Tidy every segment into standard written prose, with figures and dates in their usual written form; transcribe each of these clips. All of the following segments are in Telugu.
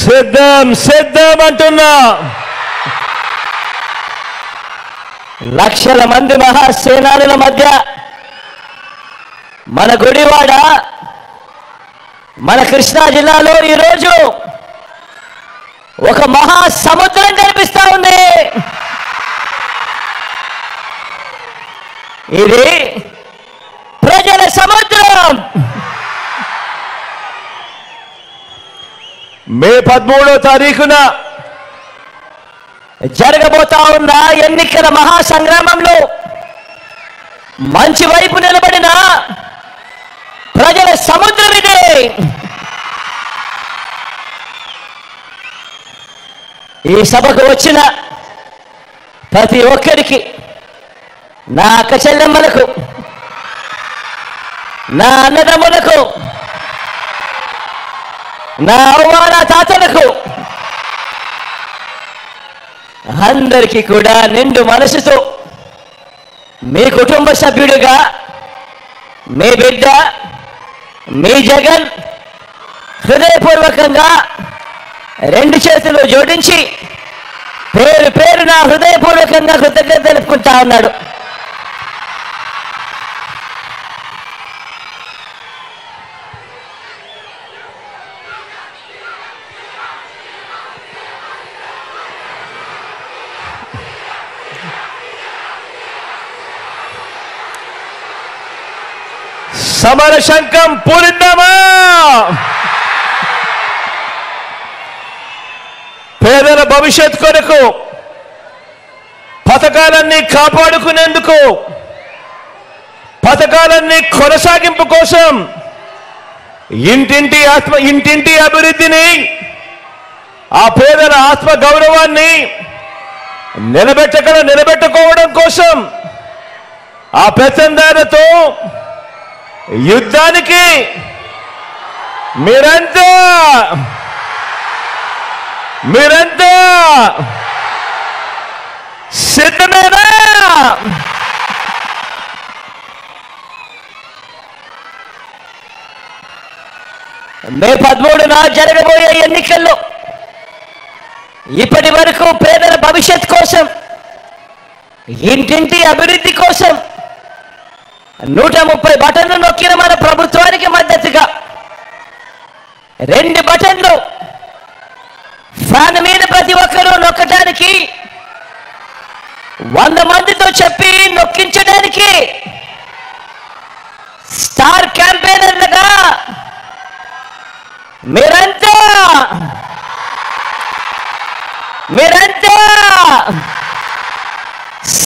సిద్ధం సిద్ధం అంటున్నా. లక్షల మంది మహాసేనానుల మధ్య మన గుడివాడ మన కృష్ణా జిల్లాలో ఈరోజు ఒక మహాసముద్రం కనిపిస్తా ఉంది. ఇది ప్రజల సముద్రం. మే 13వ తారీఖున జరగబోతా ఉన్న ఎన్నికల మహాసంగ్రామంలో మంచి వైపు నిలబడిన ప్రజల సముద్రం ఇదే. ఈ సభకు వచ్చిన ప్రతి ఒక్కరికి, నా అక్క చెల్లెమ్మలకు, నా అన్నదమ్ములకు, నా అవ్వాల తాతలకు అందరికీ కూడా నిండు మనసుతో మీ కుటుంబ సభ్యుడిగా మీ బిడ్డ మీ జగన్ హృదయపూర్వకంగా రెండు చేతులు జోడించి పేరు పేరున హృదయపూర్వకంగా కృతజ్ఞత తెలుపుకుంటా ఉన్నాడు. సమర శంఖం పూరిద్దామా? పేదల భవిష్యత్ కొరకు, పథకాలన్నీ కాపాడుకునేందుకు, పథకాలన్నీ కొనసాగింపు కోసం, ఇంటింటి అభివృద్ధిని, ఆ పేదల ఆత్మ గౌరవాన్ని నిలబెట్టుకోవడం కోసం ఆ పెత్తందారులతో యుద్ధానికి మీరంతా సిద్ధమేనా? మే 13న జరగబోయే ఎన్నికల్లో ఇప్పటి వరకు పేదల భవిష్యత్ కోసం, ఇంటింటి అభివృద్ధి కోసం 130 బటన్లు నొక్కిన మన ప్రభుత్వానికి మద్దతుగా 2 బటన్లు ఫ్యాన్ మీద ప్రతి ఒక్కరూ నొక్కడానికి 100 మందితో చెప్పి నొక్కించడానికి స్టార్ క్యాంపెయినర్లుగా మీరంతా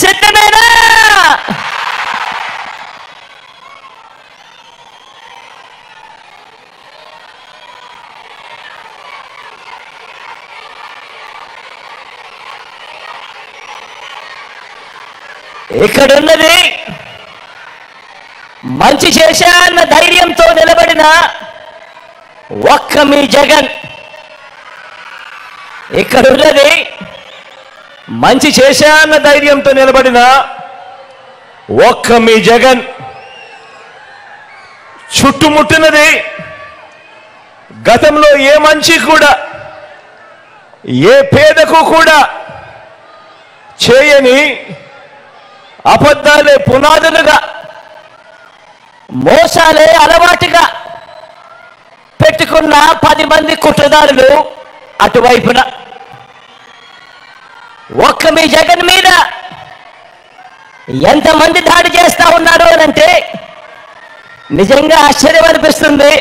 సిద్ధమేనా? ఇక్కడున్నది మంచి చేశా అన్న ధైర్యంతో నిలబడిన ఒక్క మీ జగన్. ఇక్కడున్నది మంచి చేశా అన్న ధైర్యంతో నిలబడిన ఒక్క మీ జగన్. చుట్టుముట్టినది గతంలో ఏ మంచి కూడా, ఏ పేదకు కూడా చేయని అబద్ధాలే పునాదులుగా, మోసాలే అలవాటుగా పెట్టుకున్న 10 మంది కుట్రదారులు అటువైపున, ఒక్క మీ జగన్ మీద ఎంతమంది దాడి చేస్తా ఉన్నారు అంటే నిజంగా ఆశ్చర్యం అనిపిస్తుంది.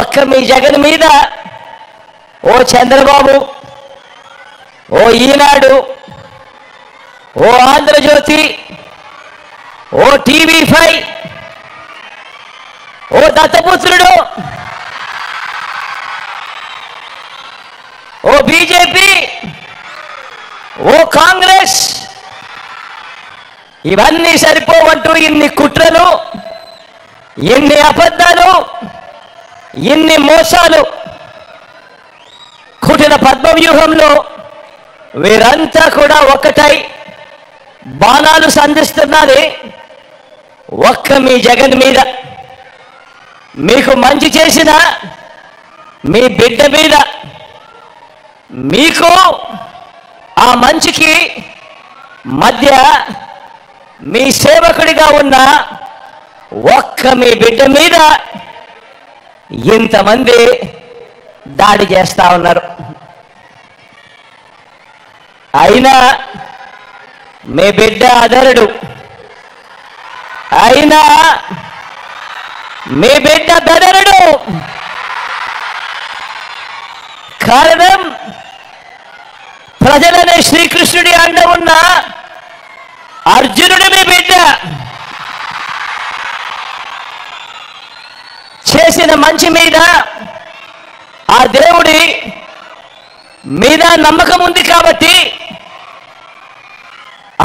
ఒక్క మీ జగన్ మీద ఓ చంద్రబాబు, ఓ ఈనాడు, ఓ ఆంధ్రజ్యోతి, ఓ TV5, ఓ దత్తపుత్రుడు, ఓ బీజేపీ, ఓ కాంగ్రెస్, ఇవన్నీ సరిపోవంటూ ఇన్ని కుట్రలు, ఇన్ని అబద్ధాలు, ఇన్ని మోసాలు, కుటిల పద్మవ్యూహంలో వీరంతా కూడా ఒక్కటై బాణాలు సంధిస్తున్నది ఒక్క మీ జగన్ మీద. మీకు మంచి చేసిన మీ బిడ్డ మీద, మీకు ఆ మంచికి మధ్య మీ సేవకుడిగా ఉన్న ఒక్క మీ బిడ్డ మీద ఇంతమంది దాడి చేస్తా ఉన్నారు. అయినా మీ బిడ్డ అదరుడు, అయినా మీ బిడ్డ బెదరుడు. కారణం ప్రజలనే శ్రీకృష్ణుడి అండ ఉన్న అర్జునుడి మీ బిడ్డ. చేసిన మంచి మీద ఆ దేవుడి మీద నమ్మకం ఉంది కాబట్టి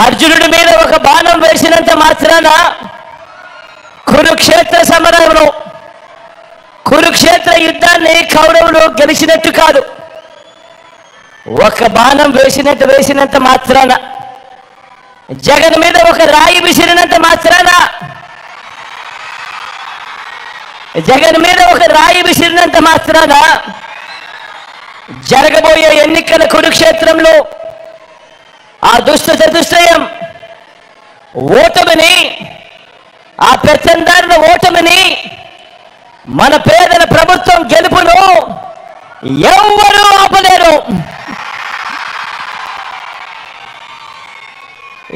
అర్జునుడి మీద ఒక బాణం వేసినంత మాత్రాన కురుక్షేత్ర సమరంలో కురుక్షేత్ర యుద్ధాన్ని కౌరవులు గెలిచినట్టు కాదు. ఒక బాణం వేసినంత మాత్రాన, జగన్ మీద ఒక రాయి విసిరినంత మాత్రాన, జగన్ మీద ఒక రాయి విసిరినంత మాత్రాన జరగబోయే ఎన్నికల కురుక్షేత్రంలో ఆ దుష్ట చతుష్టయం ఓటమిని, ఆ పెత్తందారుల ఓటమిని, మన పేదల ప్రభుత్వం గెలుపును ఎవ్వరూ ఆపలేరు.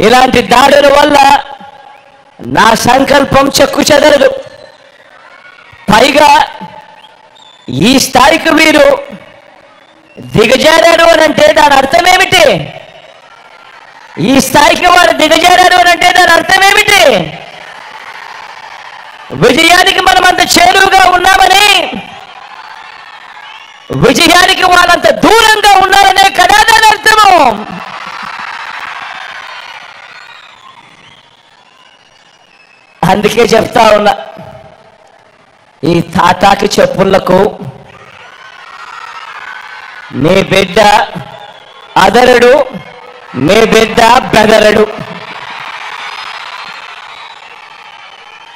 ఇలాంటి దాడుల వల్ల నా సంకల్పం చెక్కు చెదరదు. పైగా ఈ స్థాయికి వీరు దిగజారారు అని అంటే దాని అర్థం ఏమిటి? ఈ స్థాయికి వారు దిగజారారు అని అంటే దాని అర్థం ఏమిటి? విజయానికి మనం అంత చేరువుగా ఉన్నామని, విజయానికి వాళ్ళంత దూరంగా ఉన్నారనే కదా దాని అర్థము. అందుకే చెప్తా ఉన్నా, ఈ తాటాకి చెప్పులకు నీ బిడ్డ అదరుడు, నీ బిడ్డ బెదరడు.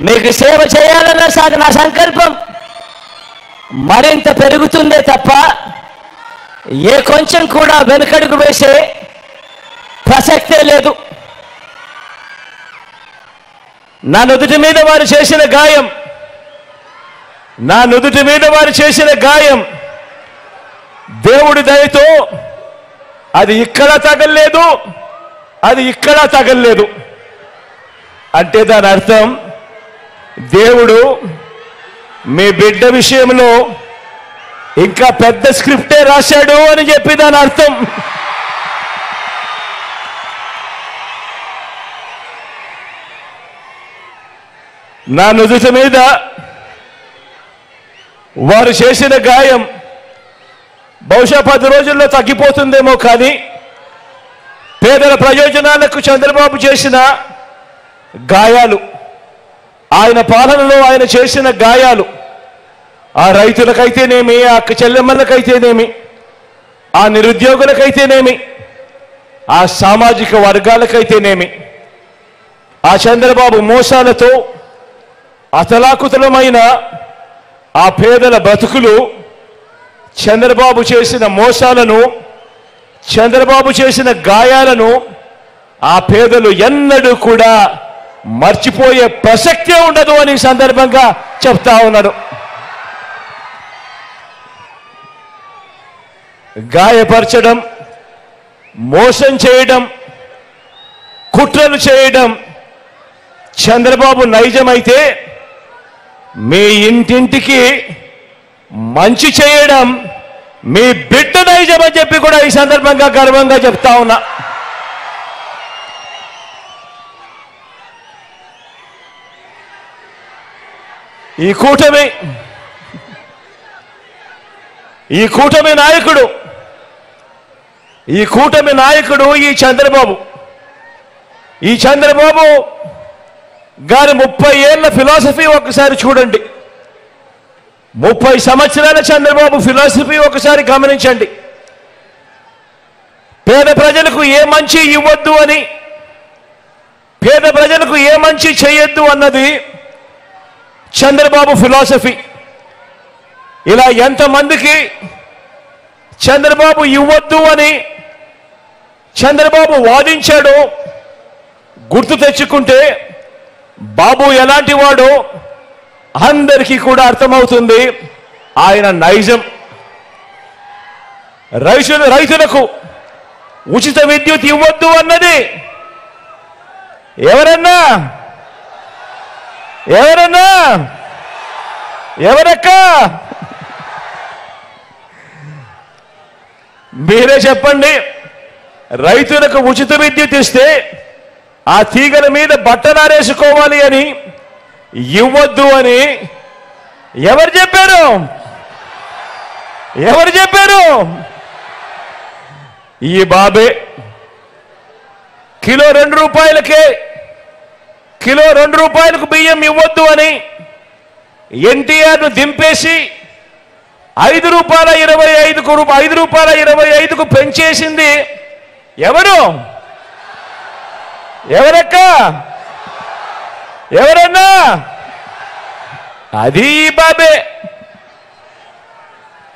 మీకు సేవ చేయాలన్న నా సంకల్పం మరింత పెరుగుతుందే తప్ప ఏ కొంచెం కూడా వెనుకడుగు వేసే ప్రసక్తే లేదు. నా నుదుటి మీద వారు చేసిన గాయం, నా నుదుటి మీద వారు చేసిన గాయం దేవుడి దయతో అది ఇక్కడ తగల్లేదు, అది ఇక్కడ తగల్లేదు. అంటే దాని అర్థం దేవుడు మీ బిడ్డ విషయంలో ఇంకా పెద్ద స్క్రిప్టే రాశాడు అని చెప్పి దాని అర్థం. నా నుదుటి మీద వారు చేసిన గాయం బహుశా 10 రోజుల్లో తగ్గిపోతుందేమో, కానీ పేదల ప్రయోజనాలకు చంద్రబాబు చేసిన గాయాలు, ఆయన పాలనలో ఆయన చేసిన గాయాలు, ఆ రైతులకైతేనేమి, ఆ చెల్లెమ్మలకైతేనేమి, ఆ నిరుద్యోగులకైతేనేమి, ఆ సామాజిక వర్గాలకైతేనేమి, ఆ చంద్రబాబు మోసాలతో అతలాకుతలమైన ఆ పేదల బతుకులు, చంద్రబాబు చేసిన మోసాలను, చంద్రబాబు చేసిన గాయాలను ఆ పేదలు ఎన్నడూ కూడా మర్చిపోయే ప్రసక్తే ఉండదు అని సందర్భంగా చెప్తా ఉన్నాడు. గాయపరచడం, మోసం చేయడం, కుట్రలు చేయడం చంద్రబాబు నైజమైతే, మీ ఇంటింటికి మంచి చేయడం మీ బిడ్డ నైజం అని చెప్పి కూడా ఈ సందర్భంగా గర్వంగా చెప్తా ఉన్నా. ఈ కూటమి నాయకుడు ఈ చంద్రబాబు గారి 30 ఏళ్ల ఫిలాసఫీ ఒకసారి చూడండి. 30 సంవత్సరాల చంద్రబాబు ఫిలాసఫీ ఒకసారి గమనించండి. పేద ప్రజలకు ఏ మంచి ఇవ్వద్దు అని, పేద ప్రజలకు ఏ మంచి చేయొద్దు అన్నది చంద్రబాబు ఫిలాసఫీ. ఇలా ఎంతమందికి చంద్రబాబు ఇవ్వద్దు అని చంద్రబాబు వాదించాడు. గుర్తు తెచ్చుకుంటే బాబు ఎలాంటి వాడో అందరికీ కూడా అర్థమవుతుంది. ఆయన నైజం. రైతులకు ఉచిత విద్యుత్ ఇవ్వద్దు అన్నది ఎవరన్నా ఎవరక్క మీరే చెప్పండి. రైతులకు ఉచిత విద్యుత్ ఇస్తే ఆ తీగల మీద బట్టలారేసుకోవాలి అని ఇవ్వద్దు అని ఎవరు చెప్పారు? ఈ బాబే. కిలో 2 రూపాయలకే, కిలో 2 రూపాయలకు బియ్యం ఇవ్వద్దు అని ఎన్టీఆర్ను దింపేసి 5 రూపాయల 25కు పెంచేసింది ఎవరు? ఎవరన్నా? అది ఈ బాబే.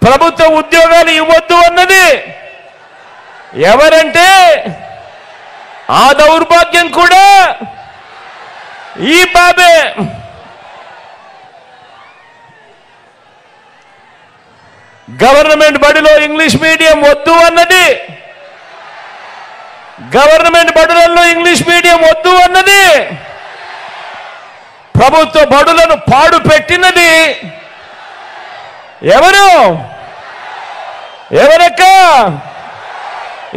ప్రభుత్వ ఉద్యోగాలు ఇవ్వద్దు అన్నది ఎవరంటే ఆ దౌర్భాగ్యం కూడా ఈ బాబే. గవర్నమెంట్ బడిలో ఇంగ్లీష్ మీడియం వద్దు అన్నది, గవర్నమెంట్ బడులలో ఇంగ్లీష్ మీడియం వద్దు అన్నది, ప్రభుత్వ బడులను పాడు పెట్టినది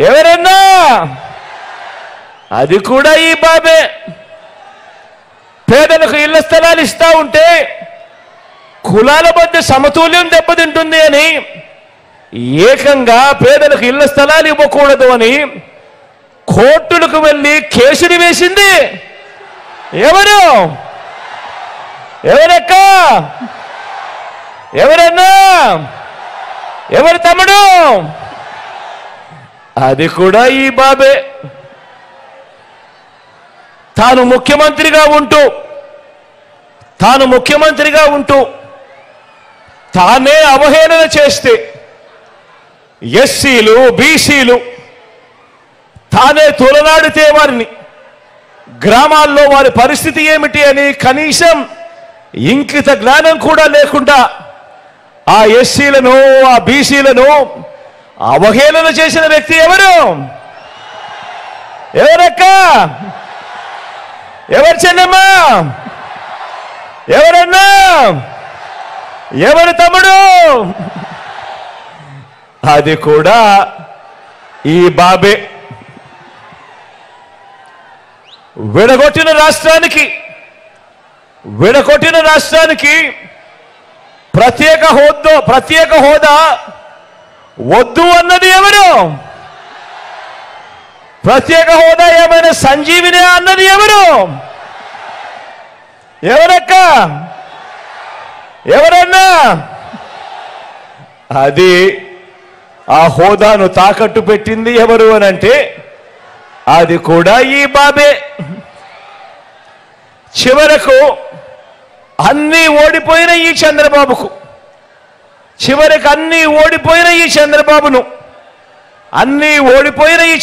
ఎవరన్నా? అది కూడా ఈ బాబే. పేదలకు ఇళ్ల స్థలాలు ఇస్తా ఉంటే కులాల మధ్య సమతుల్యం దెబ్బతింటుంది అని ఏకంగా పేదలకు ఇళ్ల స్థలాలు ఇవ్వకూడదు అని కోర్టులకు వెళ్ళి కేసులు వేసింది ఎవరన్నా? ఎవరు తమ్ముడు? అది కూడా ఈ బాబే. తాను ముఖ్యమంత్రిగా ఉంటూ తానే అవహేళన చేస్తే ఎస్సీలు, బీసీలు తానే తొలనాడితే వారిని గ్రామాల్లో వారి పరిస్థితి ఏమిటి అని కనీసం ఇంకిత జ్ఞానం కూడా లేకుండా ఆ ఎస్సీలను, ఆ బీసీలను అవహేళన చేసిన వ్యక్తి ఎవరక్క? ఎవరు చెల్లెమ్మా? ఎవరన్నా? ఎవరు తమ్ముడు? అది కూడా ఈ బాబే. విడగొట్టిన రాష్ట్రానికి ప్రత్యేక హోదా వద్దు అన్నది ఎవరు? ప్రత్యేక హోదా ఏమైనా సంజీవిని అన్నది ఎవరక్క? ఎవరన్నా? అది ఆ హోదాను తాకట్టు పెట్టింది ఎవరు అనంటే అది కూడా ఈ బాబే. చివరకు అన్నీ ఓడిపోయిన ఈ చంద్రబాబుకు,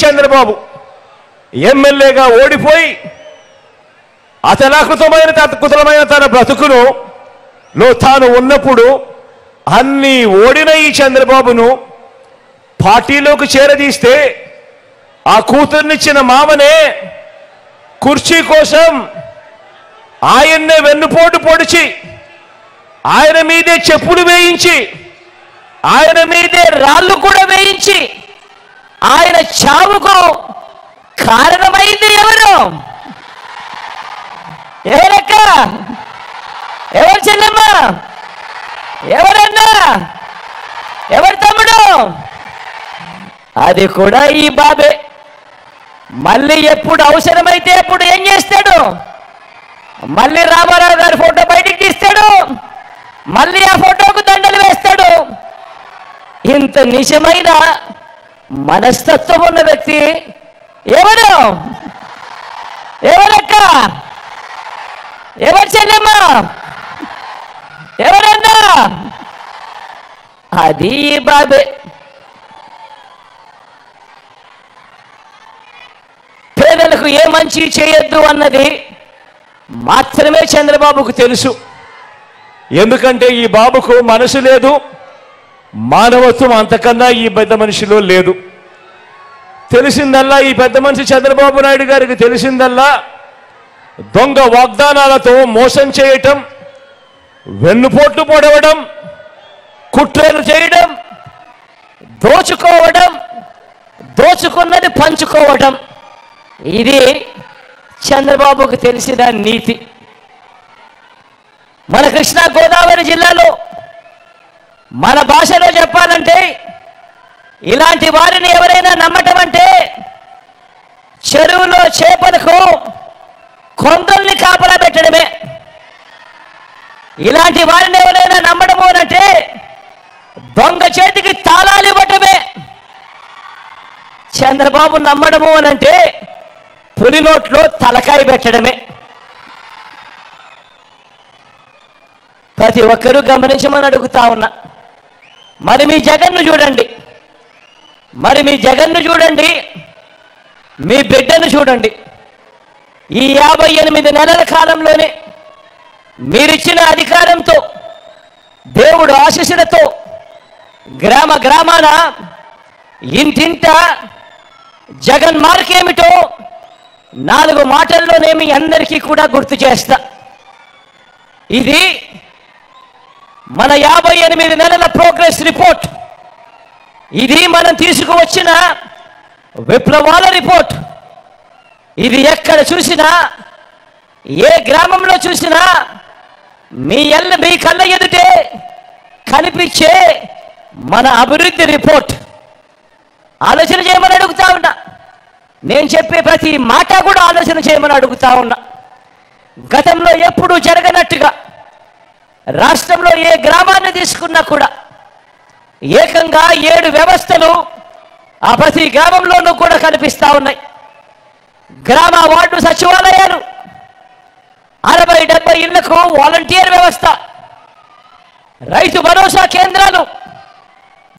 చంద్రబాబు ఎమ్మెల్యేగా ఓడిపోయి అతలాకుతమైన తన బ్రతుకును తాను ఉన్నప్పుడు అన్నీ ఓడిన ఈ చంద్రబాబును పార్టీలోకి చేరదీస్తే ఆ కూతుర్నిచ్చిన మామనే కుర్చీ కోసం ఆయన్నే వెన్నుపోటు పొడిచి ఆయన మీదే చెప్పులు వేయించి ఆయన మీదే రాళ్ళు కూడా వేయించి ఆయన చావుకు కారణమైంది ఎవరక్క? ఎవరు చెల్లెమ్మ? ఎవరన్నా? ఎవరు తమ్ముడు? అది కూడా ఈ బాబే. మళ్ళీ ఎప్పుడు అవసరమైతే అప్పుడు ఏం చేస్తాడు? మళ్ళీ రామారావు గారి ఫోటో బయటికి తీస్తాడు, మళ్ళీ ఆ ఫోటోకు దండలు వేస్తాడు. ఇంత నిజమైన మనస్తత్వం ఉన్న వ్యక్తి ఎవరక్క? ఎవరు చెల్లెమ్మ? ఎవరన్నా? అది ఈ బాబే. మంచి చేయొద్దు అన్నది మాత్రమే చంద్రబాబుకు తెలుసు. ఎందుకంటే ఈ బాబుకు మనసు లేదు, మానవత్వం అంతకన్నా ఈ పెద్ద మనిషిలో లేదు. తెలిసిందల్లా ఈ పెద్ద మనిషి చంద్రబాబు నాయుడు గారికి తెలిసిందల్లా దొంగ వాగ్దానాలతో మోసం చేయటం, వెన్నుపోట్లు పొడవడం, కుట్రలు చేయడం, దోచుకోవడం, దోచుకున్నది పంచుకోవడం, ఇది చంద్రబాబుకు తెలిసిన నీతి. మన కృష్ణా గోదావరి జిల్లాలో మన భాషలో చెప్పాలంటే ఇలాంటి వారిని ఎవరైనా నమ్మటం అంటే చెరువులో చేపలకు కొంగల్ని కాపలా పెట్టడమే. ఇలాంటి వారిని ఎవరైనా నమ్మడము అంటే దొంగ చేతికి తాళాలు ఇవ్వటమే. చంద్రబాబు నమ్మడము అనంటే పులి నోట్లో తలకాయ పెట్టడమే. ప్రతి ఒక్కరూ గమనించమని అడుగుతా ఉన్నా. మరి మీ జగన్ను చూడండి, మరి మీ జగన్ను చూడండి, మీ బిడ్డను చూడండి. ఈ 58 నెలల కాలంలోనే మీరిచ్చిన అధికారంతో, దేవుడు ఆశీస్సులతో గ్రామ గ్రామాన ఇంటింట జగన్ మార్కేమిటో 4 మాటల్లోనే మీ అందరికీ కూడా గుర్తు చేస్తా. ఇది మన 58 నెలల ప్రోగ్రెస్ రిపోర్ట్. ఇది మనం తీసుకువచ్చిన విప్లవాల రిపోర్ట్. ఇది ఎక్కడ చూసినా, ఏ గ్రామంలో చూసినా మీ కళ్ళ ఎదుటే కనిపించే మన అభివృద్ధి రిపోర్ట్. ఆలోచన చేయమని అడుగుతా ఉన్నా. నేను చెప్పే ప్రతి మాట కూడా ఆలోచన చేయమని అడుగుతా ఉన్నా. గతంలో ఎప్పుడూ జరగనట్టుగా రాష్ట్రంలో ఏ గ్రామాన్ని తీసుకున్నా కూడా ఏకంగా 7 వ్యవస్థలు ఆ ప్రతి గ్రామంలోనూ కూడా కనిపిస్తా ఉన్నాయి. గ్రామ వార్డు సచివాలయాలు, 60-70 ఇళ్లకు వాలంటీర్ వ్యవస్థ, రైతు భరోసా కేంద్రాలు,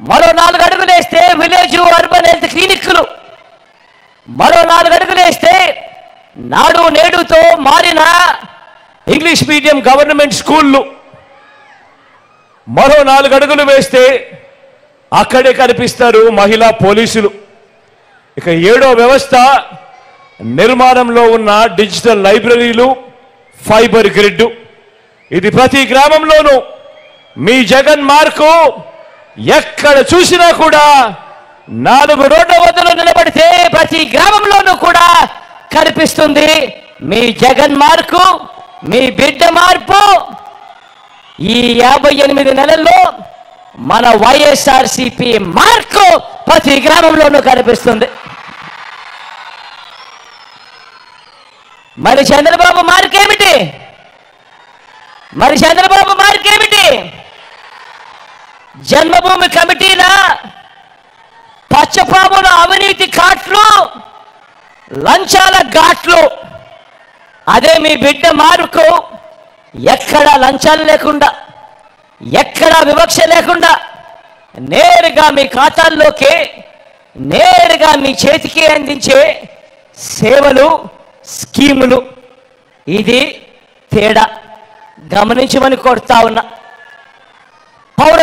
మరో 4 అడుగులు వేస్తే విలేజ్ అర్బన్ హెల్త్ క్లినిక్లు, మరో 4 అడుగులు వేస్తే నాడు నేడుతో మారిన ఇంగ్లీష్ మీడియం గవర్నమెంట్ స్కూళ్ళు, మరో 4 అడుగులు వేస్తే అక్కడే కనిపిస్తారు మహిళా పోలీసులు. ఇక 7వ వ్యవస్థ నిర్మాణంలో ఉన్న డిజిటల్ లైబ్రరీలు, ఫైబర్ గ్రిడ్. ఇది ప్రతి గ్రామంలోనూ మీ జగన్ మార్కు ఎక్కడ చూసినా కూడా 4 రోడ్ల వద్దలో నిలబడితే ప్రతి గ్రామంలోనూ కూడా కనిపిస్తుంది మీ జగన్ మార్కు, మీ బిడ్డ మార్పు. ఈ 58 నెలల్లో మన వైఎస్ఆర్సీపీ మార్కు ప్రతి గ్రామంలోనూ కనిపిస్తుంది. మరి చంద్రబాబు మార్కేమిటి? మరి చంద్రబాబు మార్కేమిటి? జన్మభూమి కమిటీల పచ్చపాముల అవినీతి ఘాట్లు, లంచాల ఘాట్లు. అదే మీ బిడ్డ మార్కు. ఎక్కడా లంచాలు లేకుండా, ఎక్కడా వివక్ష లేకుండా నేరుగా మీ ఖాతాల్లోకి, నేరుగా మీ చేతికి అందించే సేవలు, స్కీములు. ఇది తేడా గమనించమని కోరుతా ఉన్నా. పౌర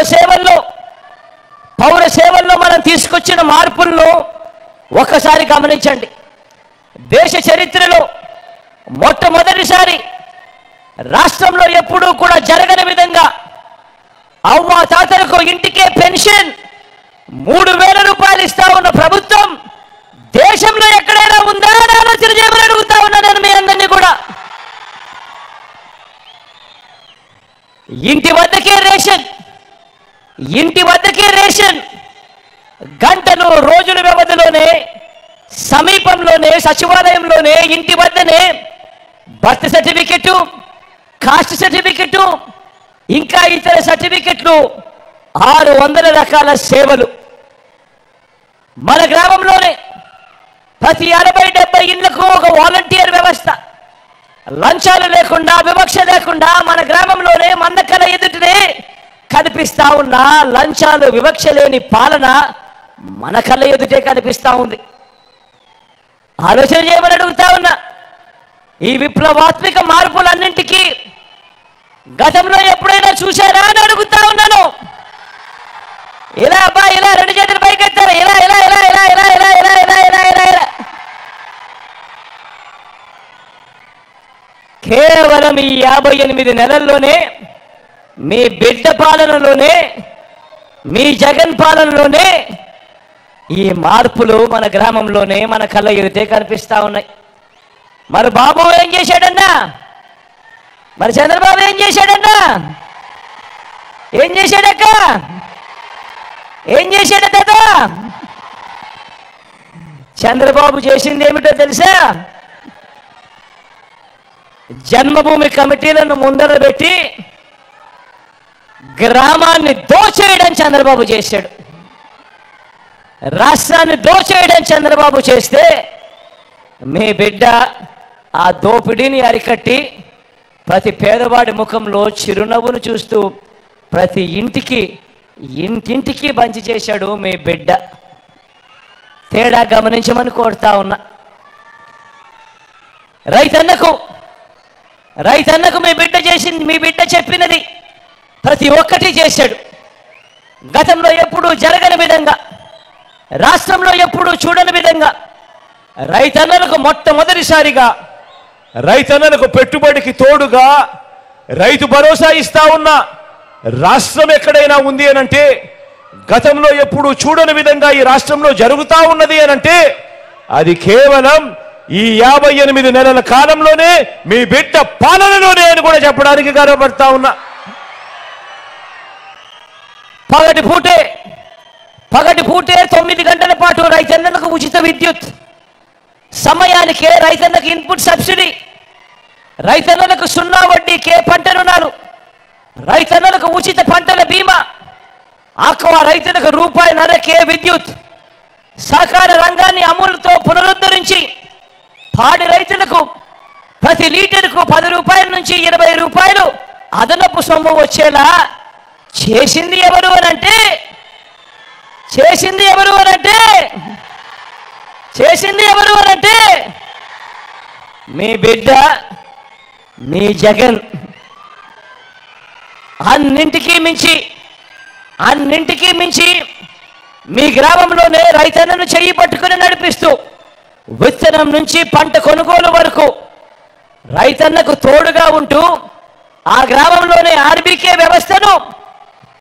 సేవల్లో మనం తీసుకొచ్చిన మార్పులను ఒకసారి గమనించండి. దేశ చరిత్రలో మొట్టమొదటిసారి రాష్ట్రంలో ఎప్పుడూ కూడా జరగని విధంగా అవ్వ తాతలకు ఇంటికే పెన్షన్ 3000 రూపాయలు ఇస్తా ఉన్న ప్రభుత్వం దేశంలో ఎక్కడైనా ఉందా అని ఆలోచన చేయమని అడుగుతా ఉన్నా నేను మీ అందరినీ కూడా. ఇంటి వద్దకే రేషన్ గంటలు, రోజుల వ్యవధిలోనే, సమీపంలోనే, సచివాలయంలోనే, ఇంటి వద్దనే బర్త్ సర్టిఫికెట్, కాస్ట్ సర్టిఫికెట్, ఇంకా ఇతర సర్టిఫికెట్లు, 600 రకాల సేవలు. మన గ్రామంలోనే ప్రతి 60-70 ఇళ్లకు ఒక వాలంటీర్ వ్యవస్థ. లంచాలు లేకుండా, వివక్ష లేకుండా మన గ్రామంలోనే మన కళ ఎదుటనే కనిపిస్తా ఉన్న లంచాలు, వివక్ష లేని పాలన మన కళ్ళ ఎదుటే కనిపిస్తా ఉంది. ఆలోచన చేయమని అడుగుతా ఉన్నా. ఈ విప్లవాత్మక మార్పులన్నింటికీ గతంలో ఎప్పుడైనా చూశారా అని అడుగుతా ఉన్నాను. ఇలా అబ్బా, ఇలా రెండు చేతులు పైకెత్తారు, ఇలా ఇలా ఇలా ఇలా ఇలా ఇలా ఇలా ఇలా ఇలా ఇలా ఇలా. కేవలం ఈ 58 నెలల్లోనే, మీ బిడ్డ పాలనలోనే, మీ జగన్ పాలనలోనే ఈ మార్పులు మన గ్రామంలోనే మన కళ్ళ ఎదుటే కనిపిస్తా ఉన్నాయి. మరి బాబు ఏం చేశాడన్నా? మరి చంద్రబాబు ఏం చేశాడన్నా? ఏం చేశాడక్క? ఏం చేశాడు తాత? చంద్రబాబు చేసింది ఏమిటో తెలుసా? జన్మభూమి కమిటీలను ముందర పెట్టి గ్రామాన్ని దోచేయడం చంద్రబాబు చేశాడు. రాష్ట్రాన్ని దోచేయడం చంద్రబాబు చేస్తే మీ బిడ్డ ఆ దోపిడీని అరికట్టి ప్రతి పేదవాడి ముఖంలో చిరునవ్వును చూస్తూ ప్రతి ఇంటింటికి బంచి చేశాడు మీ బిడ్డ. తేడా గమనించమని కోరుతా ఉన్నా. రైతన్నకు మీ బిడ్డ చేసింది, మీ బిడ్డ చెప్పినది ప్రతి ఒక్కటి చేశాడు. గతంలో ఎప్పుడూ జరగని విధంగా, రాష్ట్రంలో ఎప్పుడూ చూడని విధంగా రైతన్నలకు మొట్టమొదటిసారిగా రైతన్నలకు పెట్టుబడికి తోడుగా రైతు భరోసా ఇస్తా ఉన్న రాష్ట్రం ఎక్కడైనా ఉంది అనంటే, గతంలో ఎప్పుడు చూడని విధంగా ఈ రాష్ట్రంలో జరుగుతా ఉన్నది అనంటే, అది కేవలం ఈ 58 నెలల కాలంలోనే మీ బిడ్డ పాలనలోనే అని కూడా చెప్పడానికి గర్వపడతా ఉన్నా. పగటి పూటే 9 గంటల పాటు రైతన్నలకు ఉచిత విద్యుత్, సమయానికే రైతన్నకు ఇన్పుట్ సబ్సిడీ, రైతన్నలకు 0 వడ్డీకే పంట రుణాలు, రైతన్నలకు ఉచిత పంటల బీమా, ఆక్వా రైతులకు ₹1.5కే విద్యుత్, సహకార రంగాన్ని అమలుతో పునరుద్ధరించి పాడి రైతులకు ప్రతి లీటర్కు ₹10 నుంచి ₹20 అదనపు సొమ్ము వచ్చేలా చేసింది ఎవరు అనంటే మీ బిడ్డ, మీ జగన్. అన్నింటికీ మించి మీ గ్రామంలోనే రైతన్నను చెయ్యి పట్టుకుని నడిపిస్తూ విత్తనం నుంచి పంట కొనుగోలు వరకు రైతన్నకు తోడుగా ఉంటూ ఆ గ్రామంలోనే ఆర్బీకే వ్యవస్థను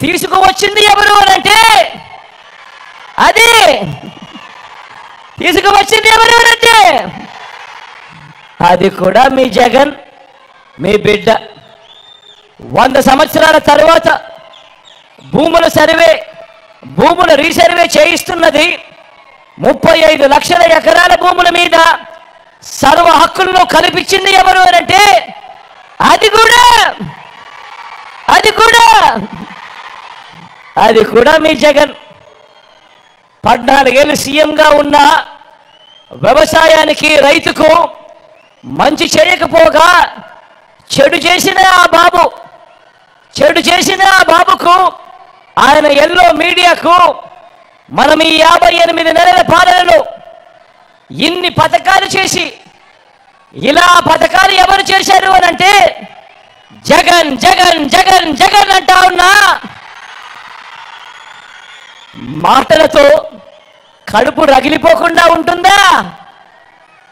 తీసుకువచ్చింది ఎవరు అనంటే అది అది కూడా మీ జగన్, మీ బిడ్డ. 100 సంవత్సరాల తరువాత భూముల రీసర్వే చేయిస్తున్నది 35 లక్షల ఎకరాల భూముల మీద సర్వ హక్కులను కల్పించింది ఎవరు అనంటే అది కూడా మీ జగన్. 14 ఏళ్ళు సీఎంగా ఉన్న వ్యవసాయానికి, రైతుకు మంచి చేయకపోగా చెడు చేసిన ఆ బాబుకు ఆయన ఎల్లో మీడియాకు మనం ఈ 58 నెలల పాలనలో ఇన్ని పథకాలు చేసి, ఇలా పథకాలు ఎవరు చేశారు అనంటే జగన్ జగన్ జగన్ జగన్ అంటా ఉన్నా మాటలతో కడుపు రగిలిపోకుండా ఉంటుందా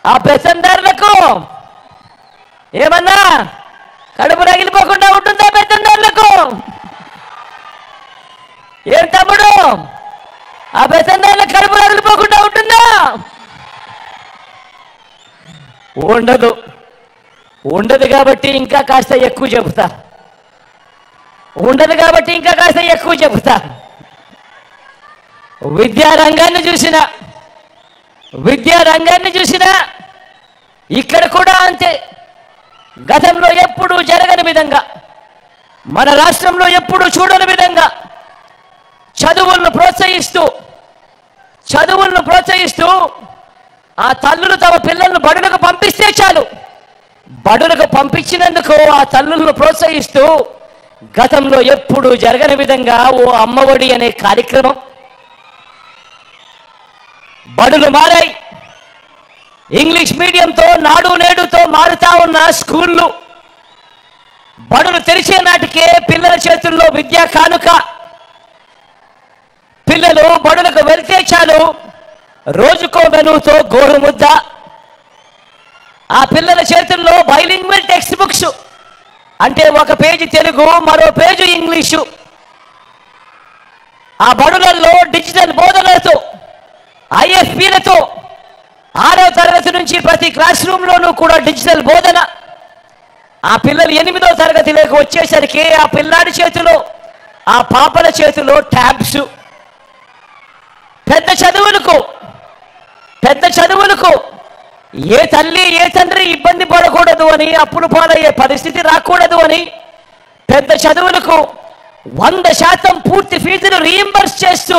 ఆ పెత్తందారులకు? ఏమన్నా కడుపు రగిలిపోకుండా ఉంటుందా పెత్తందారులకు? ఏం తమ్ముడు, ఆ పెత్తందారులకు కడుపు రగిలిపోకుండా ఉంటుందా? ఉండదు కాబట్టి ఇంకా కాస్త ఎక్కువ చెబుతా. విద్యారంగాన్ని చూసినా ఇక్కడ కూడా అంతే. గతంలో ఎప్పుడూ జరగని విధంగా, మన రాష్ట్రంలో ఎప్పుడూ చూడని విధంగా చదువులను ప్రోత్సహిస్తూ ఆ తల్లులు తమ పిల్లలను బడులకు పంపిస్తే చాలు, బడులకు పంపించినందుకు ఆ తల్లులను ప్రోత్సహిస్తూ గతంలో ఎప్పుడూ జరగని విధంగా ఓ అమ్మఒడి అనే కార్యక్రమం. బడులు మారాయి, ఇంగ్లీష్ మీడియంతో నాడు నేడుతో మారుతా ఉన్న స్కూళ్ళు బడులు తెరిచే నాటికే పిల్లల చేతుల్లో విద్యా కానుక. పిల్లలు బడులకు వెళ్తే చాలు రోజుకో మెనూతో గోరుముద్ద. ఆ పిల్లల చేతుల్లో బైలింగ్వల్ టెక్స్ట్ బుక్స్, అంటే ఒక పేజీ తెలుగు మరో పేజీ ఇంగ్లీషు. ఆ బడులలో డిజిటల్ బోధనలతో IFPలతో 6వ తరగతి నుంచి ప్రతి క్లాస్ రూమ్లోనూ కూడా డిజిటల్ బోధన. ఆ పిల్లలు 8వ తరగతిలోకి వచ్చేసరికి ఆ పిల్లాడి చేతిలో ఆ పాపల చేతిలో ట్యాబ్స్. పెద్ద చదువులకు ఏ తల్లి ఏ తండ్రి ఇబ్బంది పడకూడదు అని, అప్పులు పాలయ్యే పరిస్థితి రాకూడదు అని పెద్ద చదువులకు 100% పూర్తి ఫీజును రీయింబర్స్ చేస్తూ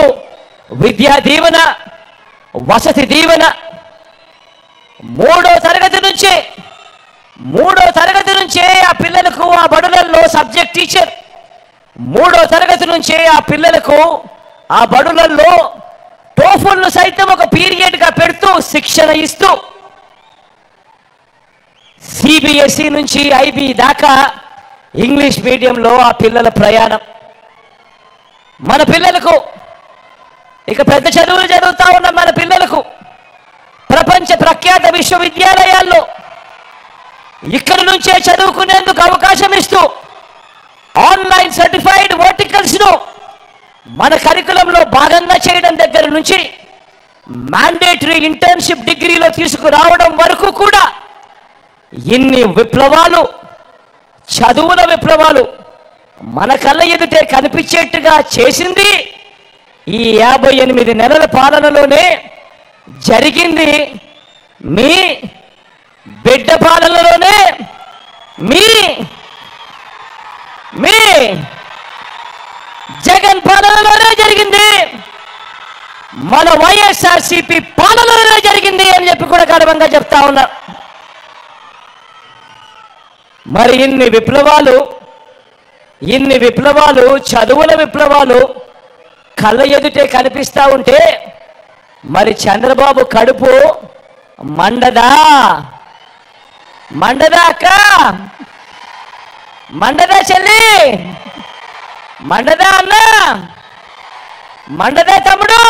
విద్యా దీవెన, వసతి దీవెన. 3వ తరగతి నుంచే ఆ పిల్లలకు ఆ బడులలో సబ్జెక్ట్ టీచర్. 3వ తరగతి నుంచే ఆ పిల్లలకు ఆ బడులలో టోఫుల్ను సైతం ఒక పీరియడ్గా పెడుతూ శిక్షణ ఇస్తూ CBSE నుంచి IB దాకా ఇంగ్లీష్ మీడియంలో ఆ పిల్లల ప్రయాణం. మన పిల్లలకు ఇక పెద్ద చదువులు చదువుతా ఉన్న మన పిల్లలకు ప్రపంచ ప్రఖ్యాత విశ్వవిద్యాలయాల్లో ఇక్కడి నుంచే చదువుకునేందుకు అవకాశం ఇస్తూ ఆన్లైన్ సర్టిఫైడ్ వర్టికల్స్ను మన కరికులంలో భాగంగా చేయడం దగ్గర నుంచి మ్యాండేటరీ ఇంటర్న్షిప్ డిగ్రీలో తీసుకురావడం వరకు కూడా ఇన్ని విప్లవాలు, చదువుల విప్లవాలు మన కళ్ళ ఎదుటే కనిపించేట్టుగా చేసింది ఈ 58 నెలల పాలనలోనే జరిగింది. మీ బిడ్డ పాలనలోనే, మీ జగన్ పాలనలోనే జరిగింది, మన వైఎస్ఆర్సీపీ పాలనలోనే జరిగింది అని చెప్పి కూడా గర్వంగా చెప్తా ఉన్నా. మరి ఇన్ని విప్లవాలు, చదువుల విప్లవాలు కళ్ళ ఎదుటే కనిపిస్తా ఉంటే మరి చంద్రబాబు కడుపు మండదా అక్క, మండదా చెల్లి, మండదా అన్న, మండదా తమ్ముడు?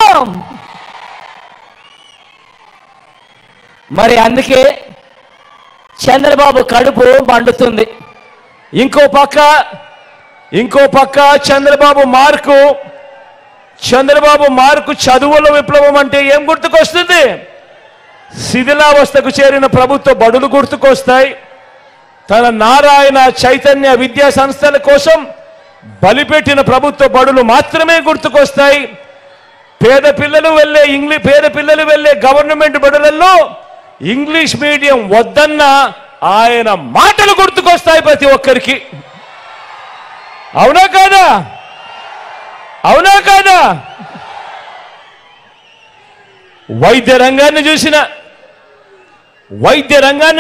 మరి అందుకే చంద్రబాబు కడుపు మండుతుంది. ఇంకో పక్క చంద్రబాబు మార్కు చదువుల విప్లవం అంటే ఏం గుర్తుకొస్తుంది? శిథిలావస్థకు చేరిన ప్రభుత్వ బడులు గుర్తుకొస్తాయి. తన నారాయణ చైతన్య విద్యా సంస్థల కోసం బలిపెట్టిన ప్రభుత్వ బడులు మాత్రమే గుర్తుకొస్తాయి. పేద పిల్లలు వెళ్ళే గవర్నమెంట్ బడులలో ఇంగ్లీష్ మీడియం వద్దన్న ఆయన మాటలు గుర్తుకొస్తాయి ప్రతి ఒక్కరికి. అవునా కాదా? వైద్య రంగాన్ని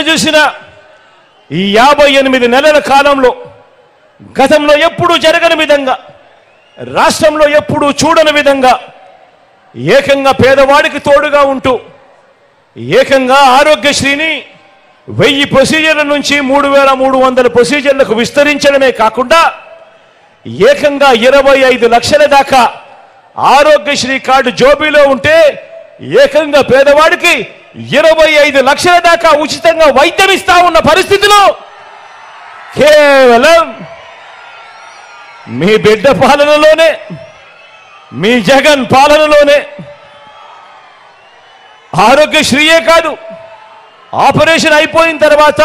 చూసిన ఈ 58 నెలల కాలంలో గతంలో ఎప్పుడూ జరగని విధంగా, రాష్ట్రంలో ఎప్పుడూ చూడని విధంగా ఏకంగా పేదవాడికి తోడుగా ఉంటూ ఏకంగా ఆరోగ్యశ్రీని 1000 ప్రొసీజర్ల నుంచి 3300 ప్రొసీజర్లకు విస్తరించడమే కాకుండా ఏకంగా 25 లక్షల దాకా ఆరోగ్యశ్రీ కార్డు జోబీలో ఉంటే ఏకంగా పేదవాడికి 25 లక్షల దాకా ఉచితంగా వైద్యం ఇస్తా ఉన్న పరిస్థితిలో కేవలం మీ బిడ్డ పాలనలోనే, మీ జగన్ పాలనలోనే ఆరోగ్యశ్రీయే కాదు, ఆపరేషన్ అయిపోయిన తర్వాత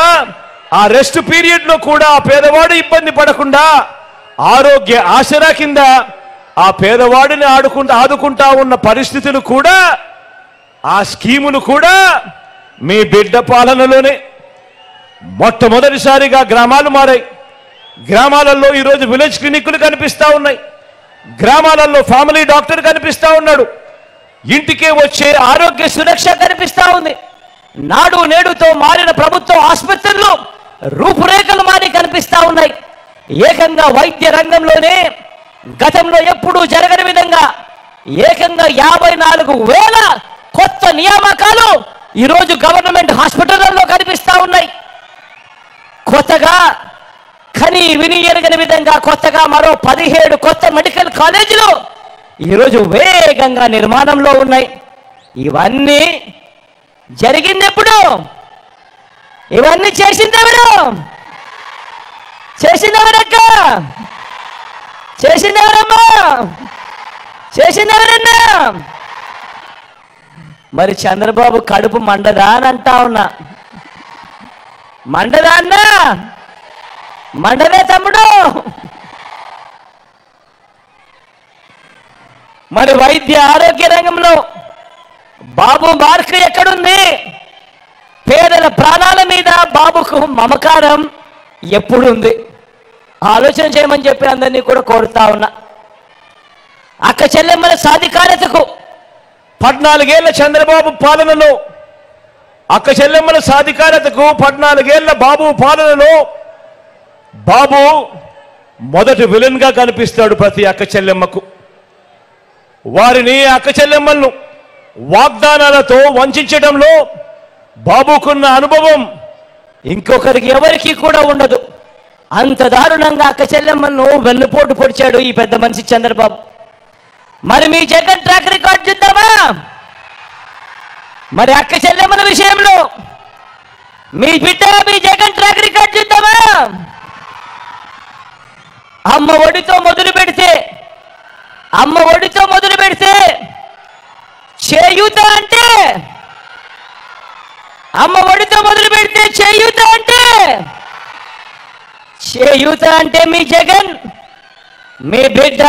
ఆ రెస్ట్ పీరియడ్లో కూడా ఆ పేదవాడు ఇబ్బంది పడకుండా ఆరోగ్య ఆసరా కింద ఆ పేదవాడిని ఆదుకుంటా ఉన్న పరిస్థితులు కూడా, ఆ స్కీములు కూడా మీ బిడ్డ పాలనలోనే. మొట్టమొదటిసారిగా గ్రామాలు మారాయి. గ్రామాలలో ఈరోజు విలేజ్ క్లినిక్లు కనిపిస్తా ఉన్నాయి. గ్రామాలలో ఫ్యామిలీ డాక్టర్ కనిపిస్తా ఉన్నాడు. ఇంటికే వచ్చే ఆరోగ్య సురక్ష కనిపిస్తా ఉంది. నాడు నేడుతో మారిన ప్రభుత్వ ఆసుపత్రుల్లో రూపురేఖలు మారి కనిపిస్తా ఉన్నాయి. ఏకంగా వైద్య రంగంలోనే గతంలో ఎప్పుడూ జరగని విధంగా ఏకంగా 54,000 కొత్త నియామకాలు ఈరోజు గవర్నమెంట్ హాస్పిటళ్లలో కనిపిస్తా ఉన్నాయి. కొత్తగా కని విని ఎరగని విధంగా కొత్తగా మరో 17 కొత్త మెడికల్ కాలేజీలు ఈరోజు వేగంగా నిర్మాణంలో ఉన్నాయి. ఇవన్నీ జరిగింది ఎప్పుడు? ఇవన్నీ చేసిందెవరు? చేసిందెవరక్క? చేసిందెవరమ్మా? చేసిందెవరన్నా? మరి చంద్రబాబు కడుపు మండదా అని అంటా ఉన్నా. మండదా అన్నా? మండదే తమ్ముడు. మరి వైద్య ఆరోగ్య రంగంలో బాబు మార్క్ ఎక్కడుంది? పేదల ప్రాణాల మీద బాబుకు మమకారం ఎప్పుడుంది? ఆలోచన చేయమని చెప్పి అందరినీ కూడా కోరుతా ఉన్నా. అక్క చెల్లెమ్మల సాధికారతకు 14 ఏళ్ల చంద్రబాబు పాలనలో, అక్క చెల్లెమ్మల సాధికారతకు 14 ఏళ్ల బాబు పాలనలో బాబు మొదటి విలన్ గా కనిపిస్తాడు ప్రతి అక్క చెల్లెమ్మకు. వారిని అక్క చెల్లెమ్మలను వాగ్దానాలతో వంచడంలో బాబుకున్న అనుభవం ఇంకొకరికి ఎవరికి కూడా ఉండదు. అంత దారుణంగా అక్క చెల్లెమ్మలను వెన్నుపోటు పొడిచాడు ఈ పెద్ద మనిషి చంద్రబాబు. మరి మీ జగన్ ట్రాక్ రికార్డ్ చూద్దామా? మరి అక్క చెల్లెమ్మల విషయంలో మీ బిడ్డ మీ జగన్ ట్రాక్ రికార్డ్ చూద్దామా? అమ్మ ఒడితో మొదలు పెడితే చేయూత అంటే, అమ్మ ఒడితో మొదలు పెడితే చేయూత అంటే మీ జగన్, మీ బిడ్డ.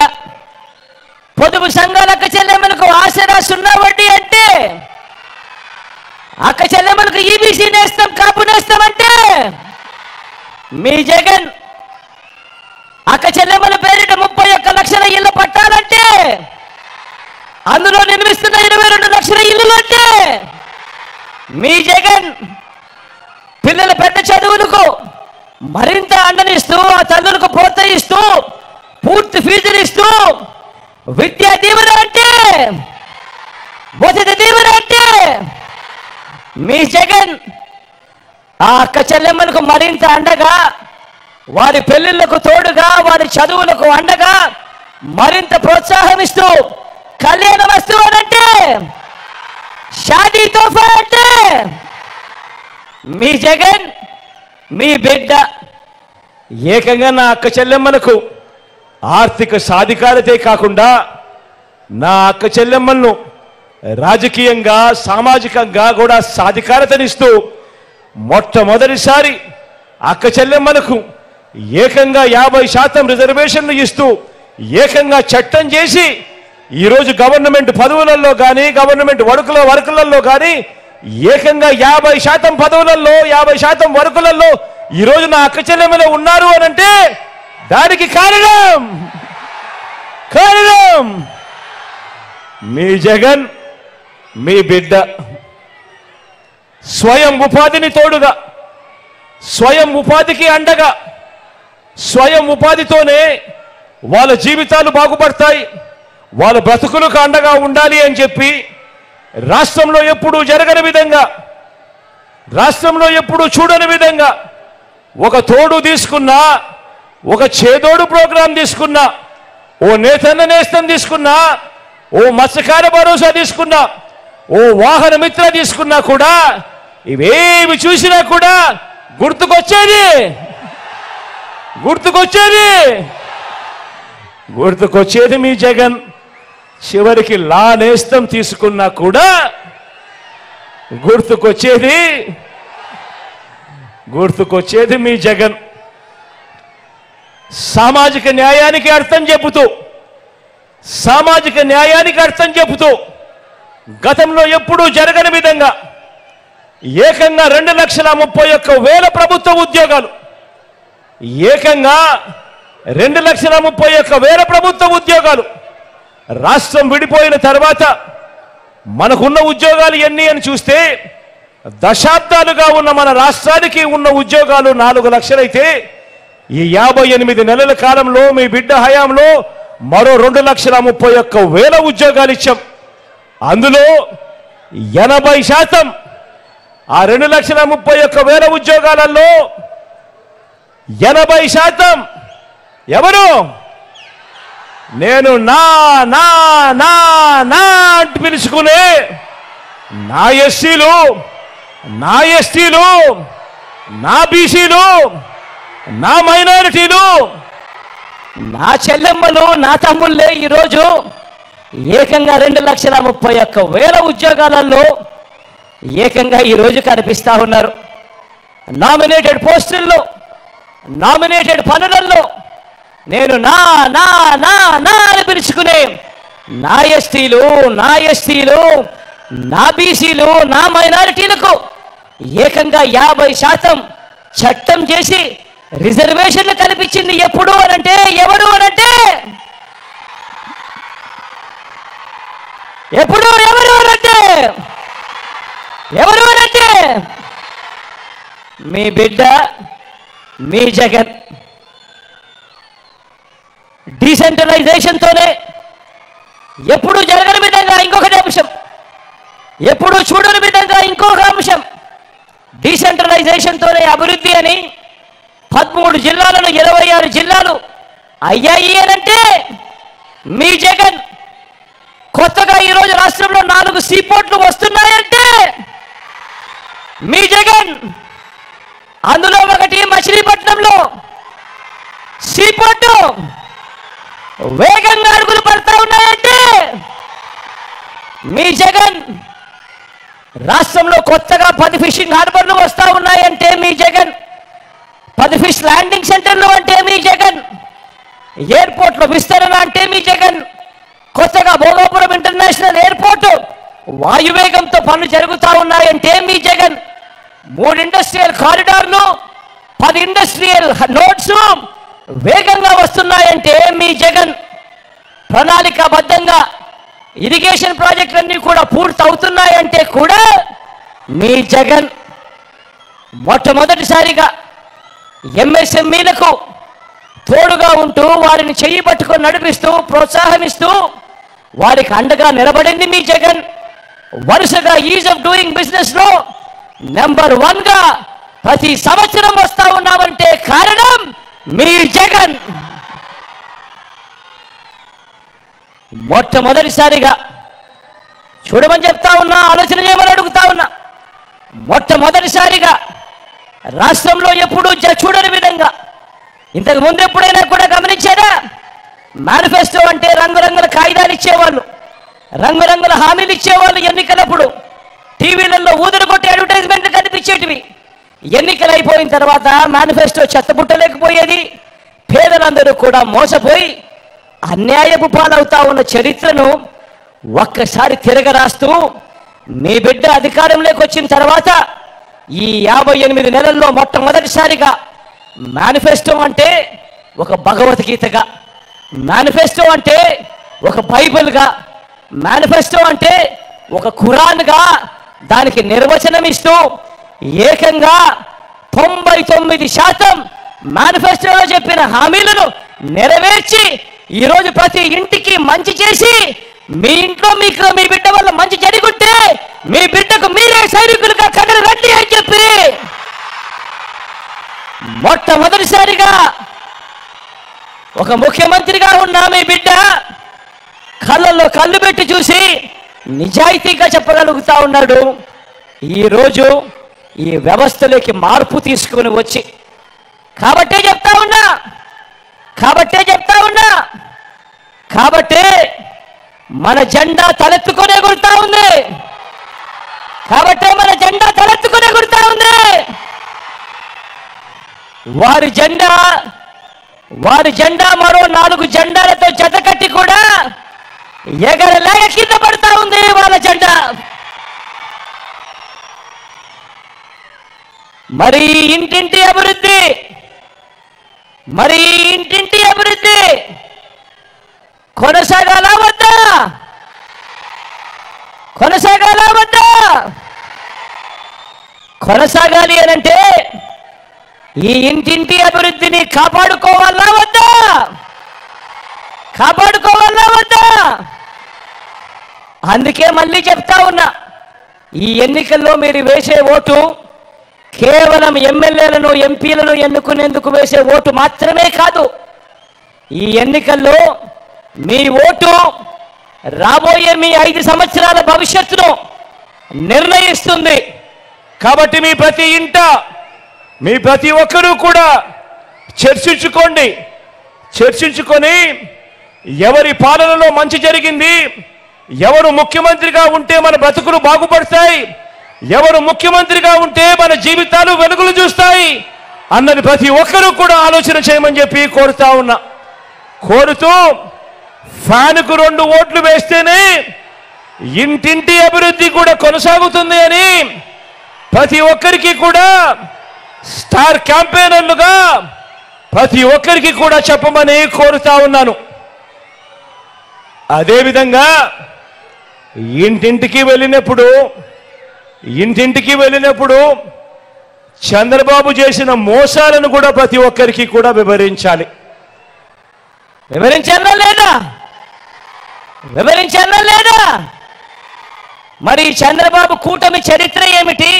పొదుపు సంఘాల అక్క చెల్లెమ్మలకు ఆసరా 0 వడ్డీ అంటే, అక్క చెల్లెమ్మలకు ఈబీసీ నేస్తాం, కాపు నేస్తాం అంటే మీ జగన్. అక్క చెల్లెమ్మల పేరిట 31 లక్షల ఇళ్ళు పట్టాలంటే, అందులో నిర్మిస్తున్న 22 లక్షల ఇల్లులు అంటే మీ జగన్. పిల్లల పెద్ద చదువులకు మరింత అండనిస్తూ, ఆ తల్లులకు ప్రోత్సహిస్తూ, పూర్తి ఫీజులు ఇస్తూ, విద్యా దీవెన అంటే, వసతి దీవెన అంటే మీ జగన్. ఆ అక్క చెల్లెమ్మలకు మరింత అండగా, వారి పెళ్లిళ్లకు తోడుగా, వారి చదువులకు అండగా మరింత ప్రోత్సాహం ఇస్తూ, కళ్యాణ వస్తువు అంటే, షాదీ తోఫా అంటే మీ జగన్, మీ బిడ్డ. ఏకంగా నా అక్క చెల్లెమ్మలకు ఆర్థిక సాధికారతే కాకుండా నా అక్క చెల్లెమ్మలను రాజకీయంగా, సామాజికంగా కూడా సాధికారతనిస్తూ మొట్టమొదటిసారి అక్క చెల్లెమ్మలకు ఏకంగా 50% రిజర్వేషన్లు ఇస్తూ ఏకంగా చట్టం చేసి ఈరోజు గవర్నమెంట్ పదవులలో కానీ, గవర్నమెంట్ వర్కులలో కానీ ఏకంగా 50% పదవులలో, 50% వర్కులలో ఈరోజు నా అక్క చెల్లెమ్మలు ఉన్నారు అని అంటే దానికి కారణం మీ జగన్, మీ బిడ్డ. స్వయం ఉపాధిని తోడుగా, స్వయం ఉపాధికి అండగా, స్వయం ఉపాధితోనే వాళ్ళ జీవితాలు బాగుపడతాయి, వాళ్ళ బ్రతుకులకు అండగా ఉండాలి అని చెప్పి రాష్ట్రంలో ఎప్పుడూ జరగని విధంగా, రాష్ట్రంలో ఎప్పుడూ చూడని విధంగా ఒక తోడు తీసుకున్నా, ఒక చేదోడు ప్రోగ్రాం తీసుకున్నా, ఓ నేతన్న నేస్తం తీసుకున్నా, ఓ మత్స్యకార భరోసా తీసుకున్నా, ఓ వాహన మిత్ర తీసుకున్నా కూడా, ఇవేమి చూసినా కూడా గుర్తుకొచ్చేది మీ జగన్. చివరికి లా నేస్తం తీసుకున్నా కూడా గుర్తుకొచ్చేది మీ జగన్. సామాజిక న్యాయానికి అర్థం చెబుతూ గతంలో ఎప్పుడూ జరగని విధంగా ఏకంగా 2,31,000 ప్రభుత్వ ఉద్యోగాలు, ఏకంగా 2,31,000 ప్రభుత్వ ఉద్యోగాలు. రాష్ట్రం విడిపోయిన తర్వాత మనకున్న ఉద్యోగాలు ఎన్ని అని చూస్తే దశాబ్దాలుగా ఉన్న మన రాష్ట్రానికి ఉన్న ఉద్యోగాలు 4 లక్షలైతే ఈ 58 నెలల కాలంలో మీ బిడ్డ హయాంలో మరో 2,31,000 ఉద్యోగాలు ఇచ్చాం. అందులో 80% ఆ 2,31,000 ఉద్యోగాలలో 80% ఎవరు? నేను నా నా నా నా అంటూ పిలుచుకునే నా ఎస్సీలు, నా ఎస్టీలు, నా బీసీలు, నా మైనారిటీలు, నా చెల్లెమ్మలు, నా తమ్ముళ్ళే ఈరోజు ఏకంగా 2,31,000 ఉద్యోగాలలో ఏకంగా ఈరోజు కనిపిస్తా ఉన్నారు. నామినేటెడ్ పోస్టుల్లో, నామినేటెడ్ పనులలో నేను నా నా నా నా అని పిలుచుకునే నా ఎస్టీలు, నా ఎస్టీలు, నా బీసీలు, నా మైనారిటీలకు ఏకంగా 50% చట్టం చేసి రిజర్వేషన్లు కల్పించింది ఎప్పుడు అనంటే ఎవరు అనంటే ఎప్పుడు ఎవరు అనంటే ఎవరు అనంటే మీ బిడ్డ, మీ జగన్. డీసెంట్రలైజేషన్తోనే ఎప్పుడు జరగని విధంగా ఇంకొకటి అంశం, ఎప్పుడు చూడని విధంగా ఇంకొక అంశం, డీసెంట్రలైజేషన్తోనే అభివృద్ధి అని 13 జిల్లాలను 26 జిల్లాలు అయ్యాయి అనంటే మీ జగన్. కొత్తగా ఈరోజు రాష్ట్రంలో 4 సీపోర్ట్లు వస్తున్నాయంటే మీ జగన్. అందులో ఒకటి మచిలీపట్నంలో సీపోర్టు వేగంగా అడుగులు పడతా ఉన్నాయంటే మీ జగన్. రాష్ట్రంలో కొత్తగా 10 ఫిషింగ్ హార్బర్లు వస్తా ఉన్నాయంటే మీ జగన్. 10 ఫిష్ ల్యాండింగ్ సెంటర్లు అంటే మీ జగన్. ఎయిర్పోర్ట్లో విస్తరణ అంటే మీ జగన్. కొత్తగా భోగాపురం ఇంటర్నేషనల్ ఎయిర్పోర్ట్ వాయువేగంతో పనులు జరుగుతూ ఉన్నాయంటే మీ జగన్. 3 ఇండస్ట్రియల్ కారిడార్లు, 10 ఇండస్ట్రియల్ నోట్స్ వేగంగా వస్తున్నాయంటే మీ జగన్. ప్రణాళికాబద్ధంగా ఇరిగేషన్ ప్రాజెక్టులన్నీ కూడా పూర్తి అవుతున్నాయంటే కూడా మీ జగన్. మొట్టమొదటిసారిగా ఎంఎస్ఎంఈలకు తోడుగా ఉంటూ వారిని చెయ్యి పట్టుకొని నడిపిస్తూ ప్రోత్సాహమిస్తూ వారికి అండగా నిలబడింది మీ జగన్. వరుసగా ఈజ్ ఆఫ్ డూయింగ్ బిజినెస్ లో నెంబర్ 1గా ప్రతి సంవత్సరం వస్తా ఉన్నామంటే కారణం మీ జగన్. మొట్టమొదటిసారిగా చూడమని చెప్తా ఉన్నా, ఆలోచన చేయమని అడుగుతా ఉన్నా. మొట్టమొదటిసారిగా రాష్ట్రంలో ఎప్పుడూ చూడని విధంగా, ఇంతకు ముందు ఎప్పుడైనా కూడా గమనించారా? మేనిఫెస్టో అంటే రంగురంగుల కాగితాలు ఇచ్చేవాళ్ళు, రంగురంగుల హామీలు ఇచ్చేవాళ్ళు. ఎన్నికలప్పుడు టీవీలలో ఊదరు కొట్టి అడ్వర్టైజ్మెంట్లు కనిపించేటివి. ఎన్నికలు అయిపోయిన తర్వాత మేనిఫెస్టో చెత్తబుట్టలేకపోయేది. పేదలందరూ కూడా మోసపోయి అన్యాయపు పాలవుతా ఉన్న చరిత్రను ఒక్కసారి తిరగరాస్తూ మీ బిడ్డ అధికారంలోకి వచ్చిన తర్వాత ఈ 58 నెలల్లో మొట్టమొదటిసారిగా మేనిఫెస్టో అంటే ఒక భగవద్గీతగా, మేనిఫెస్టో అంటే ఒక బైబిల్గా, మేనిఫెస్టో అంటే ఒక ఖురాన్గా దానికి నిర్వచనం ఇస్తూ ఏకంగా 99% మేనిఫెస్టోలో చెప్పిన హామీలను నెరవేర్చి ఈరోజు ప్రతి ఇంటికి మంచి చేసి మీ ఇంట్లో మీకు మీ బిడ్డ వల్ల మంచి జరుగుంటే మీ బిడ్డకు మీరే సైనికులుగా కథలు రండి అని చెప్పి మొట్టమొదటిసారిగా ఒక ముఖ్యమంత్రిగా ఉన్న మీ బిడ్డ కళ్ళల్లో కళ్ళు పెట్టి చూసి నిజాయితీగా చెప్పగలుగుతా ఉన్నాడు. ఈరోజు ఈ వ్యవస్థలోకి మార్పు తీసుకుని వచ్చి కాబట్టే చెప్తా ఉన్నా కాబట్టే మన జెండా తలెత్తుకునే గుర్తా ఉంది. వారి జెండా మరో 4 జెండాలతో జతకట్టి కూడా ఎగరలేక కింద పడతా ఉంది వాళ్ళ జెండా. మరి ఇంటింటి అభివృద్ధి కొనసాగాల వద్దా? కొనసాగాలి అనంటే ఈ ఇంటింటి అభివృద్ధిని కాపాడుకోవాలా వద్దా? అందుకే మళ్ళీ చెప్తా ఉన్నా, ఈ ఎన్నికల్లో మీరు వేసే ఓటు కేవలం ఎమ్మెల్యేలను ఎంపీలను ఎన్నుకునేందుకు వేసే ఓటు మాత్రమే కాదు. ఈ ఎన్నికల్లో మీ ఓటు రాబోయే మీ 5 సంవత్సరాల భవిష్యత్తును నిర్ణయిస్తుంది. కాబట్టి మీ ప్రతి ఇంట మీ ప్రతి ఒక్కరూ కూడా చర్చించుకొని ఎవరి పాలనలో మంచి జరిగింది, ఎవరు ముఖ్యమంత్రిగా ఉంటే మన బ్రతుకులు బాగుపడతాయి, ఎవరు ముఖ్యమంత్రిగా ఉంటే మన జీవితాలు వెలుగులు చూస్తాయి అన్నది ప్రతి ఒక్కరూ కూడా ఆలోచన చేయమని చెప్పి కోరుతూ ఫ్యాన్కు 2 ఓట్లు వేస్తేనే ఇంటింటి అభివృద్ధి కూడా కొనసాగుతుంది అని ప్రతి ఒక్కరికి కూడా స్టార్ క్యాంపెయినర్లుగా ప్రతి ఒక్కరికి కూడా చెప్పమని కోరుతా ఉన్నాను. అదేవిధంగా ఇంటింటికి వెళ్ళినప్పుడు చంద్రబాబు చేసిన మోసాలను కూడా ప్రతి ఒక్కరికి కూడా వివరించాలా లేదా? మరి చంద్రబాబు కూటమి చరిత్ర ఏమిటి?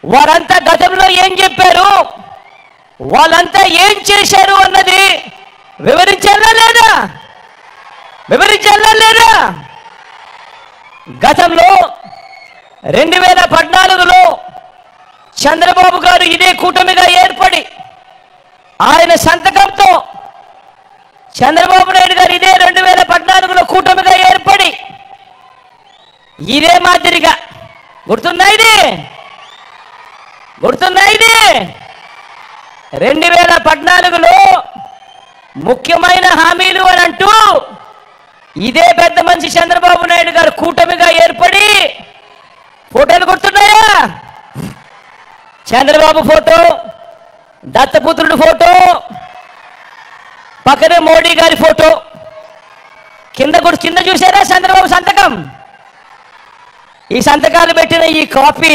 వారంతా గతంలో ఏం చెప్పారు, వాళ్ళంతా ఏం చేశారు అన్నది వివరించాలా లేదా? గతంలో 2014లో చంద్రబాబు గారు ఇదే కూటమిగా ఏర్పడి ఆయన సంతకంతో చంద్రబాబు నాయుడు గారు ఇదే 2014లో కూటమిగా ఏర్పడి ఇదే మాదిరిగా గుర్తుందా ఇది 2014లో ముఖ్యమైన హామీలు అని అంటూ ఇదే పెద్ద మనిషి చంద్రబాబు నాయుడు గారు కూటమిగా ఏర్పడి ఫోటోలు గుర్తున్నాయా? చంద్రబాబు ఫోటో, దత్తపుత్రుడు ఫోటో, పక్కనే మోడీ గారి ఫోటో, కింద చూసారా చంద్రబాబు సంతకం? ఈ సంతకాలు పెట్టిన ఈ కాపీ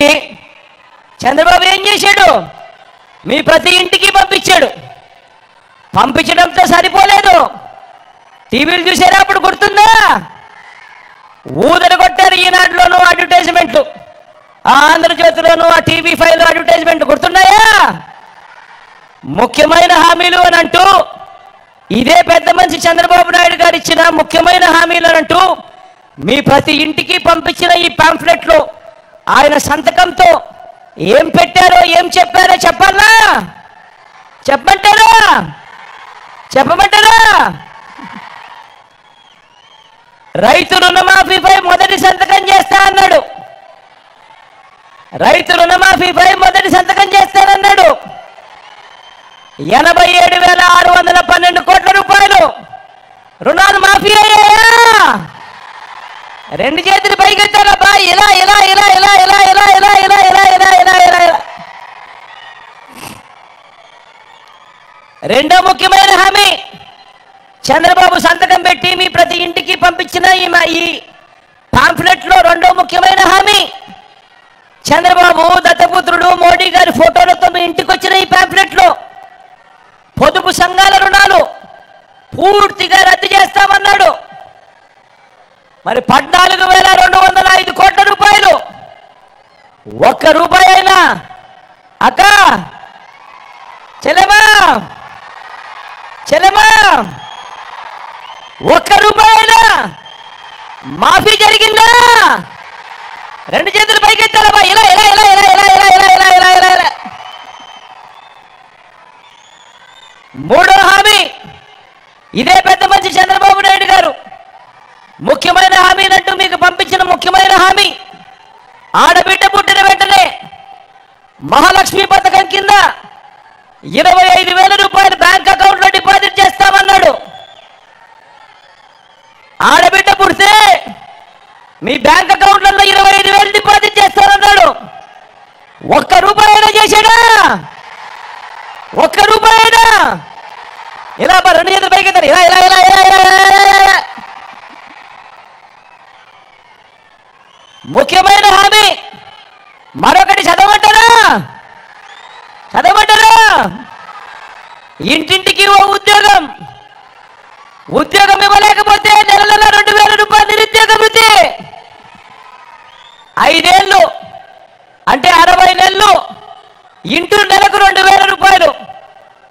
చంద్రబాబు ఏం చేశాడు? మీ ప్రతి ఇంటికి పంపించడంతో సరిపోలేదు. టీవీలు చూసారా? అప్పుడు గుర్తుందా? ఊదలు కొట్టారు. ఈనాడులోనూ అడ్వర్టైజ్మెంట్లు, ఆంధ్రజ్యోతిలోనూ ఆ TV5 అడ్వర్టైజ్మెంట్ గుర్తున్నాయా? ముఖ్యమైన హామీలు అని అంటూ ఇదే పెద్ద మనిషి చంద్రబాబు నాయుడు గారు ఇచ్చిన ముఖ్యమైన హామీలు అని అంటూ మీ ప్రతి ఇంటికి పంపించిన ఈ పాంఫ్లెట్లో ఆయన సంతకంతో ఏం పెట్టారో ఏం చెప్పారో చెప్పమంటారా? రైతు రుణమాఫీపై మొదటి సంతకం చేస్తా అన్నాడు. రైతు రుణమాఫీపై మొదటి సంతకం చేస్తానన్నాడు. 87,612 కోట్ల రూపాయలు రుణాలు మాఫీ అయ్యాయా? 2 చేతులు పైకెత్తారబ్బా. ఇలా రెండో ముఖ్యమైన హామీ చంద్రబాబు సంతకం పెట్టి మీ ప్రతి ఇంటికి పంపించిన ఈ పాంఫ్లెట్లో రెండో ముఖ్యమైన హామీ చంద్రబాబు దత్తపుత్రుడు మోడీ గారి ఫోటోలతో మీ ఇంటికి వచ్చిన ఈ పాంఫ్లెట్లో పొదుపు సంఘాల రుణాలు పూర్తిగా రద్దు చేస్తామన్నాడు. మరి 14,205 కోట్ల రూపాయలు ఒక్క రూపాయి అయినా అక్క చెల్లెమా ఒక్క రూపాయి అయినా మాఫీ జరిగిందా? 2 చేతులు పైకెత్తాలబ్బా. ఇలా మూడో హామీ ఇదే పెద్ద మనిషి చంద్రబాబు నాయుడు గారు ముఖ్యమైన హామీనంటూ మీకు పంపించిన ముఖ్యమైన హామీ ఆడబిడ్డ పుట్టిన వెంటనే మహాలక్ష్మి పథకం కింద 25,000 రూపాయలు బ్యాంక్ అకౌంట్లో డిపాజిట్ చేస్తామన్నాడు. ఆడబిడ్డ పుడితే మీ బ్యాంక్ అకౌంట్లలో 25,000 డిపాజిట్ చేస్తానన్నాడు. ఒక్క రూపాయి అయినా చేశాడా? ఒక్క రూపాయి అయినా? ఇలా 2 చేతులు పైకి ఇలా ముఖ్యమైన హామీ మరొకటి చదవమంటారా? ఇంటింటికి ఓ ఉద్యోగం ఇవ్వలేకపోతే నెల 2,000 రూపాయలు నిరుద్యోగ వృత్తి, 5 5 ఏళ్ళు అంటే 60 నెలలు ఇంటూ నెలకు 2,000 రూపాయలు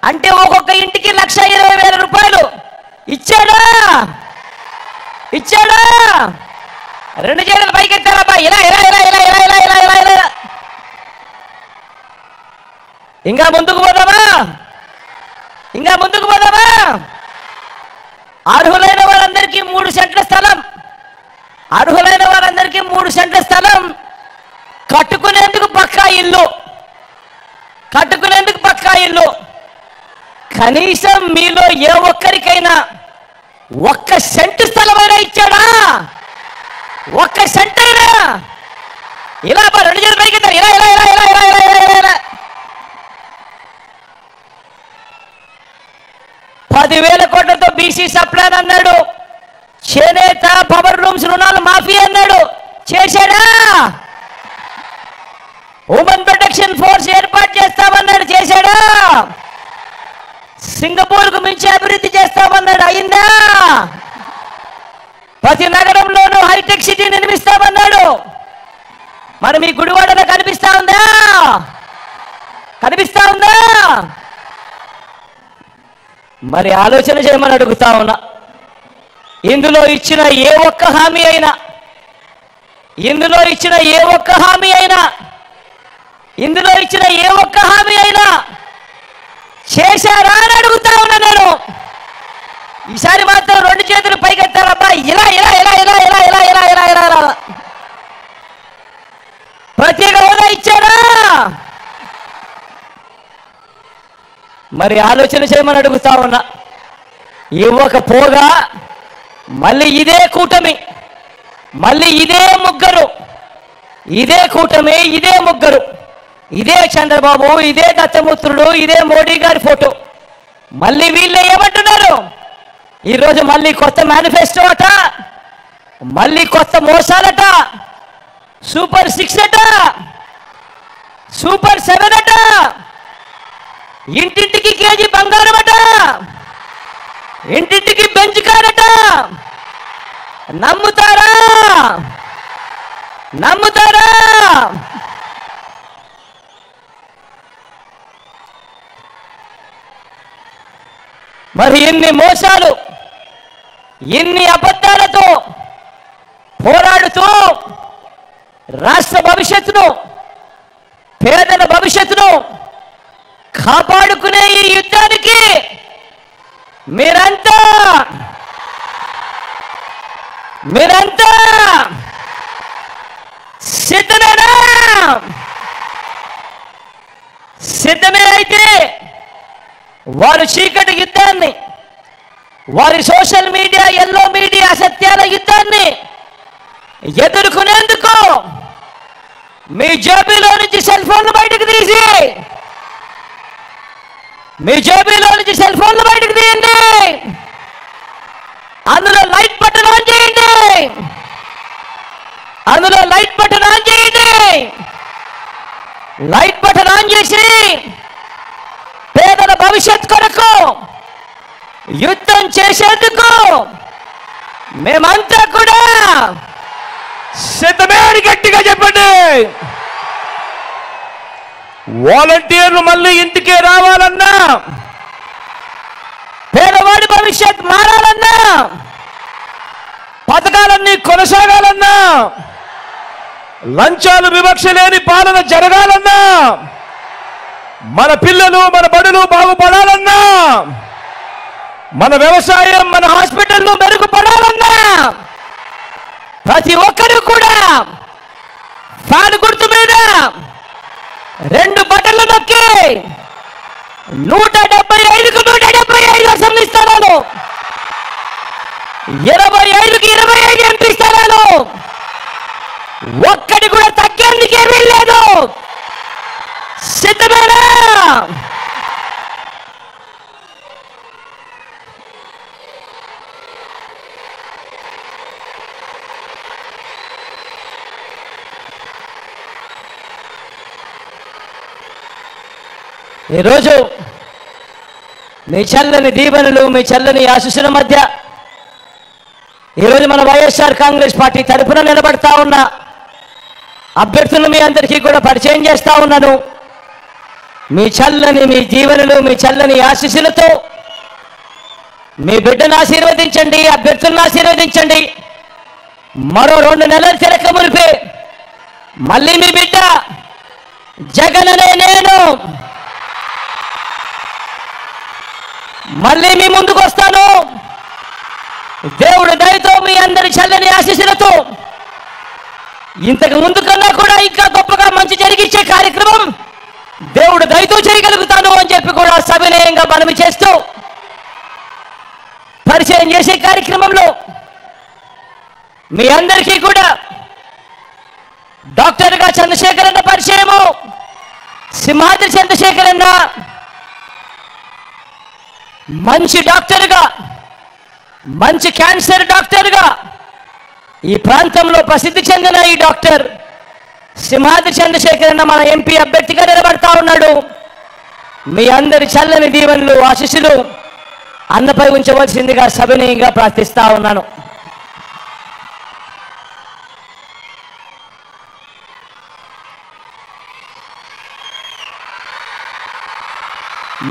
అంటే ఒక్కొక్క ఇంటికి 1,20,000 రూపాయలు ఇచ్చాడా? ఇచ్చాడా? 2 చేతులు పైకెత్తారబ్బా, ఇలా ఇలా ఇలా ఇలా ఇలా ఇలా ఇలా ఇలా ఇలా. ఇంకా ముందుకు పోదామా? ఇంకా ముందుకు పోదామా? అర్హులైన వారందరికీ 3 సెంట్ల స్థలం, అర్హులైన వారందరికీ 3 సెంట్ల స్థలం, కట్టుకునేందుకు పక్కా ఇల్లు, కట్టుకునేందుకు పక్కా ఇల్లు. కనీసం మీలో ఏ ఒక్కరికైనా 1 సెంటు స్థలమైనా ఇచ్చాడా? 1 సెంట్ అయినా? ఇలా 2 చేతులు పైకి ఎత్తారు, ఇలా ఇలా ఇలా ఇలా ఇలా ఇలా ఇలా ఇలా. 10,000 కోట్లతో బీసీ సప్లాన్ అన్నాడు, చేనేత పవర్ రూమ్స్ రుణాలు మాఫీ అన్నాడు, చేశాడా? ఉమెన్ ప్రొటెక్షన్ ఫోర్స్ ఏర్పాటు చేస్తామన్నాడు, చేశాడా? సింగపూర్కు మించి అభివృద్ధి చేస్తామన్నాడు, అయిందా? ప్రతి నగరంలోనూ హైటెక్ సిటీ నిర్మిస్తామన్నాడు. మరి మీ గుడివాడలో కనిపిస్తా ఉందా? కనిపిస్తా ఉందా? మరి ఆలోచన చేయమని అడుగుతా ఉన్నా. ఇందులో ఇచ్చిన ఏ ఒక్క హామీ అయినా, ఇందులో ఇచ్చిన ఏ ఒక్క హామీ అయినా, ఇందులో ఇచ్చిన ఏ ఒక్క హామీ అయినా చేశారా అని అడుగుతా ఉన్నా నేను. ఈసారి మాత్రం 2 చేతులు పైకెత్తారబ్బా, ఇలా ఇలా ఇలా ఇలా ఇలా ఇలా ఇలా ఇలా ఇలా ఇలా. ప్రత్యేక హోదా ఇచ్చారా? మరి ఆలోచన చేయమని అడుగుతా ఉన్నా. ఇవ్వకపోగా మళ్ళీ ఇదే కూటమి, మళ్ళీ ఇదే ముగ్గురు, ఇదే కూటమి, ఇదే ముగ్గురు, ఇదే చంద్రబాబు, ఇదే దత్తపుత్రుడు, ఇదే మోడీ గారి ఫోటో, మళ్ళీ వీళ్ళే ఏమంటున్నారు? ఈరోజు మళ్ళీ కొత్త మేనిఫెస్టో అట, మళ్ళీ కొత్త మోసాలట, సూపర్ 6 అట, సూపర్ 7 అట, ఇంటింటికి కేజీ బంగారం అట, ఇంటింటికి బెంచ్ కార్ అట. నమ్ముతారా? నమ్ముతారా? మరి ఎన్ని మోసాలు, ఎన్ని అబద్ధాలతో పోరాడుతూ రాష్ట్ర భవిష్యత్తును, పేదల భవిష్యత్తును కాపాడుకునే ఈ యుద్ధానికి మీరంతా సిద్ధమేనా? సిద్ధమే అయితే వారు చీకటి యుద్ధాన్ని, వారి సోషల్ మీడియా, ఎల్లో మీడియా సత్యాల యుద్ధాన్ని ఎదుర్కొనేందుకు మీ జేబులో నుంచి సెల్ ఫోన్లు బయటకు తీసి, మీ జేబులో నుంచి సెల్ ఫోన్లు బయటకు తీయండి, అందులో లైట్ బటన్ ఆన్ చేయండి, అందులో లైట్ బటన్ ఆన్ చేయండి. లైట్ బటన్ ఆన్ చేసి పేదల భవిష్యత్ కొరకు యుద్ధం చేసేందుకు మేమంతా కూడా సిద్ధమే అని గట్టిగా చెప్పండి. వాలంటీర్లు మళ్ళీ ఇంటికే రావాలన్నా, పేదవాడి భవిష్యత్ మారాలన్నా, పథకాలన్నీ కొనసాగాలన్నా, లంచాలు వివక్ష లేని పాలన జరగాలన్నా, మన పిల్లలు మన బడులు బాగుపడాలన్నా, మన వ్యవసాయం మన హాస్పిటల్లో మెరుగుపడాలన్నా ప్రతి ఒక్కరూ కూడా ఫ్యాన్ గుర్తు మీద 2 బటన్లు నొక్కి 175కు 175 అసెంబ్లీ స్థానాలు, 25కి 25 ఎంపీ స్థానాలు, ఒక్కటి కూడా తగ్గేందుకే వీల్లేదు. సిద్ధమేనా? ఈరోజు మీ చల్లని దీవెనలు, మీ చల్లని ఆశీస్సుల మధ్య ఈరోజు మన వైఎస్ఆర్ కాంగ్రెస్ పార్టీ తరఫున నిలబడతా ఉన్న అభ్యర్థులను మీ అందరికీ కూడా పరిచయం చేస్తా ఉన్నాను. మీ చల్లని మీ దీవెనలు, మీ చల్లని ఆశీస్సులతో మీ బిడ్డను ఆశీర్వదించండి, అభ్యర్థులను ఆశీర్వదించండి. మరో 2 నెలలు తిరక మునిపే మళ్ళీ మీ బిడ్డ జగన్ అనే నేను మళ్ళీ మీ ముందుకు వస్తాను. దేవుడి దయతో మీ అందరి చల్లని ఆశీస్సులతో ఇంతకు ముందు కన్నా కూడా ఇంకా గొప్పగా మంచి జరిగించే కార్యక్రమం దేవుడు దయతో చేయగలుగుతాను అని చెప్పి కూడా సవినయంగా మనవి చేస్తూ పరిచయం చేసే కార్యక్రమంలో మీ అందరికీ కూడా డాక్టర్గా చంద్రశేఖర్ అన్న పరిచయము. సింహాద్రి చంద్రశేఖర్ అన్న మంచి డాక్టర్గా, మంచి క్యాన్సర్ డాక్టర్గా ఈ ప్రాంతంలో ప్రసిద్ధి చెందిన ఈ డాక్టర్ సింహాద్రి చంద్రశేఖర్ అన్న మన ఎంపీ అభ్యర్థిగా నిలబడతా ఉన్నాడు. మీ అందరి చల్లని దీవెనలు, ఆశీస్సులు అన్నపై ఉంచవలసిందిగా సవినయంగా ప్రార్థిస్తా ఉన్నాను.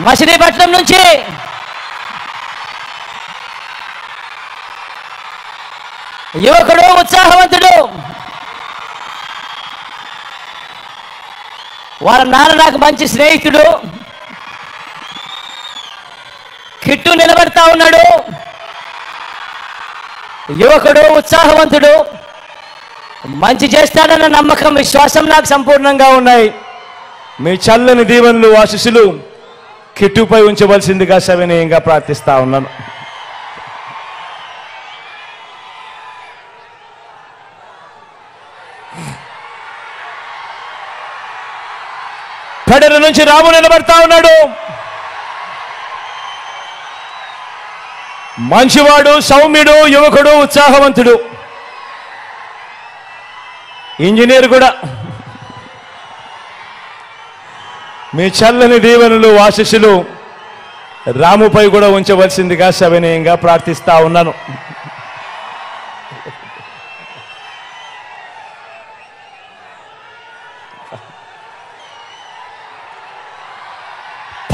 మచిలీపట్నం నుంచి యువకుడు, ఉత్సాహవంతుడు, వాళ్ళ నాన్న నాకు మంచి స్నేహితుడు, కిట్టు నిలబడతా ఉన్నాడు. యువకుడు, ఉత్సాహవంతుడు, మంచి చేస్తాడన్న నమ్మకం, విశ్వాసం నాకు సంపూర్ణంగా ఉన్నాయి. మీ చల్లని దీవెనలు, ఆశీస్సులు కిట్టుపై ఉంచవలసిందిగా సవినయంగా ప్రార్థిస్తా ఉన్నాను. పెడల నుంచి రాము నిలబడతా ఉన్నాడు. మంచివాడు, సౌమ్యుడు, యువకుడు, ఉత్సాహవంతుడు, ఇంజనీర్ కూడా. మీ చల్లని దీవెనలు, ఆశీస్సులు రాముపై కూడా ఉంచవలసిందిగా సవినయంగా ప్రార్థిస్తా ఉన్నాను.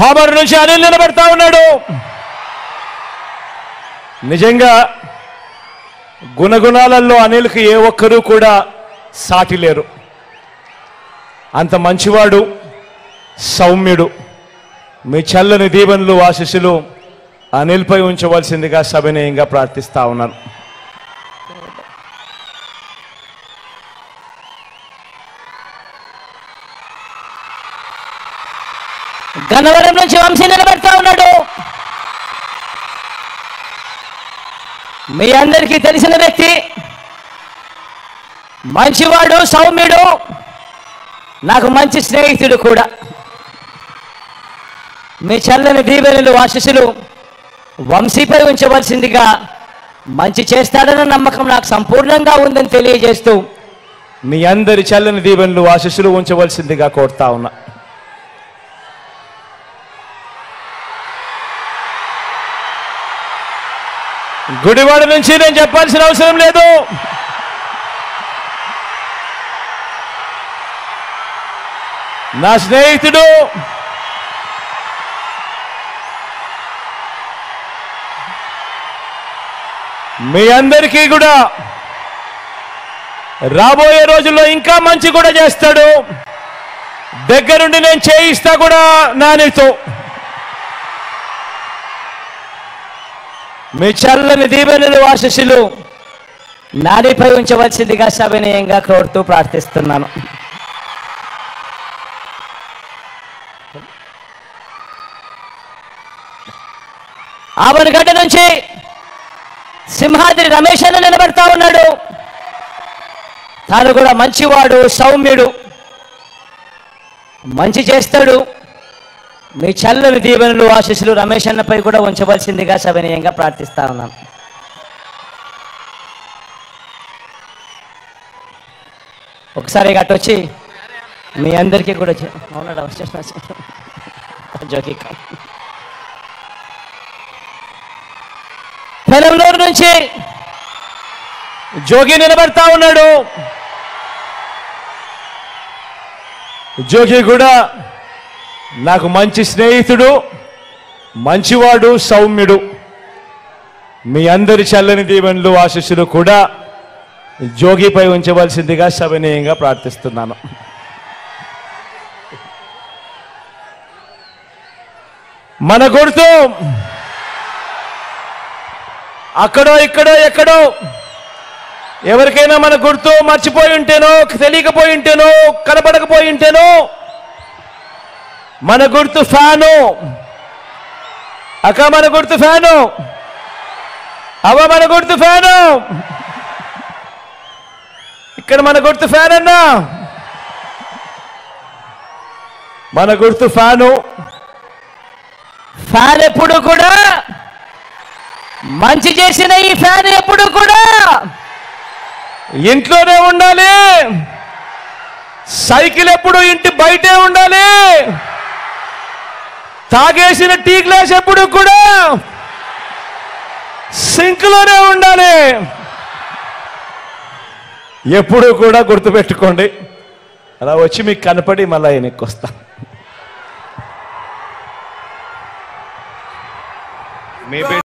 పామరు నుంచి అనిల్ నిలబడతా ఉన్నాడు. నిజంగా గుణగుణాలలో అనిల్కి ఏ ఒక్కరూ కూడా సాటి లేరు. అంత మంచివాడు, సౌమ్యుడు. మీ చల్లని దీవెనలు, ఆశీస్సులు అనిల్పై ఉంచవలసిందిగా సవినయంగా ప్రార్థిస్తా ఉన్నాను. గన్నవరం నుంచి వంశీ నిలబడతా ఉన్నాడు. మీ అందరికీ తెలిసిన వ్యక్తి, మంచివాడు, సౌమ్యుడు, నాకు మంచి స్నేహితుడు కూడా. మీ చల్లని దీవెనలు, ఆశీస్సులు వంశీపై ఉంచవలసిందిగా, మంచి చేస్తాడన్న నమ్మకం నాకు సంపూర్ణంగా ఉందని తెలియజేస్తూ మీ అందరి చల్లని దీవెనలు, ఆశీస్సులు ఉంచవలసిందిగా కోరుతా ఉన్నా. గుడివాడ నుంచి నేను చెప్పాల్సిన అవసరం లేదు. నా స్నేహితుడు, మీ అందరికీ కూడా రాబోయే రోజుల్లో ఇంకా మంచి కూడా చేస్తాడు. దగ్గరుండి నేను చేయిస్తా కూడా నానితో. మీ చల్లని దీవెనలు, ఆశీస్సులు నానిపై ఉంచవలసిందిగా సవినయంగా కోరుతూ ప్రార్థిస్తున్నాను. ఆవనగడ్డ నుంచి సింహాద్రి రమేష్ అన్న నిలబడతా ఉన్నాడు. తాను కూడా మంచివాడు, సౌమ్యుడు, మంచి చేస్తాడు. మీ చల్లని దీవెనలు, ఆశీస్సులు రమేష్ అన్నపై కూడా ఉంచవలసిందిగా సవినయంగా ప్రార్థిస్తా ఉన్నాను. ఒకసారి గట్టొచ్చి మీ అందరికీ కూడా అవునా జోకి పెనంలూరు నుంచి జోగి నిలబడతా ఉన్నాడు. జోగి కూడా నాకు మంచి స్నేహితుడు, మంచివాడు, సౌమ్యుడు. మీ అందరి చల్లని దీవెనలు ఆశీస్సులు కూడా జోగిపై ఉంచవలసిందిగా సవినయంగా ప్రార్థిస్తున్నాను. మన గుర్తు అక్కడో ఇక్కడో ఎక్కడో ఎవరికైనా మన గుర్తు మర్చిపోయి ఉంటేనో, తెలియకపోయి ఉంటేనో, కనపడకపోయి ఉంటేనో, మన గుర్తు ఫ్యాను. అక్క మన గుర్తు ఫ్యాను, అవ్వ మన గుర్తు ఫ్యాను, ఇక్కడ మన గుర్తు ఫ్యాన్ అన్నా, మన గుర్తు ఫ్యాను. ఫ్యాన్ ఎప్పుడు కూడా మంచి చేసిన ఈ ఫ్యాన్ ఎప్పుడు కూడా ఇంట్లోనే ఉండాలి, సైకిల్ ఎప్పుడు ఇంటి బయటే ఉండాలి, తాగేసిన టీ గ్లాస్ ఎప్పుడు కూడా సింక్లోనే ఉండాలి. ఎప్పుడు కూడా గుర్తుపెట్టుకోండి. అలా వచ్చి మీకు కనపడి మళ్ళీ వెనక్కి వస్తా. మీ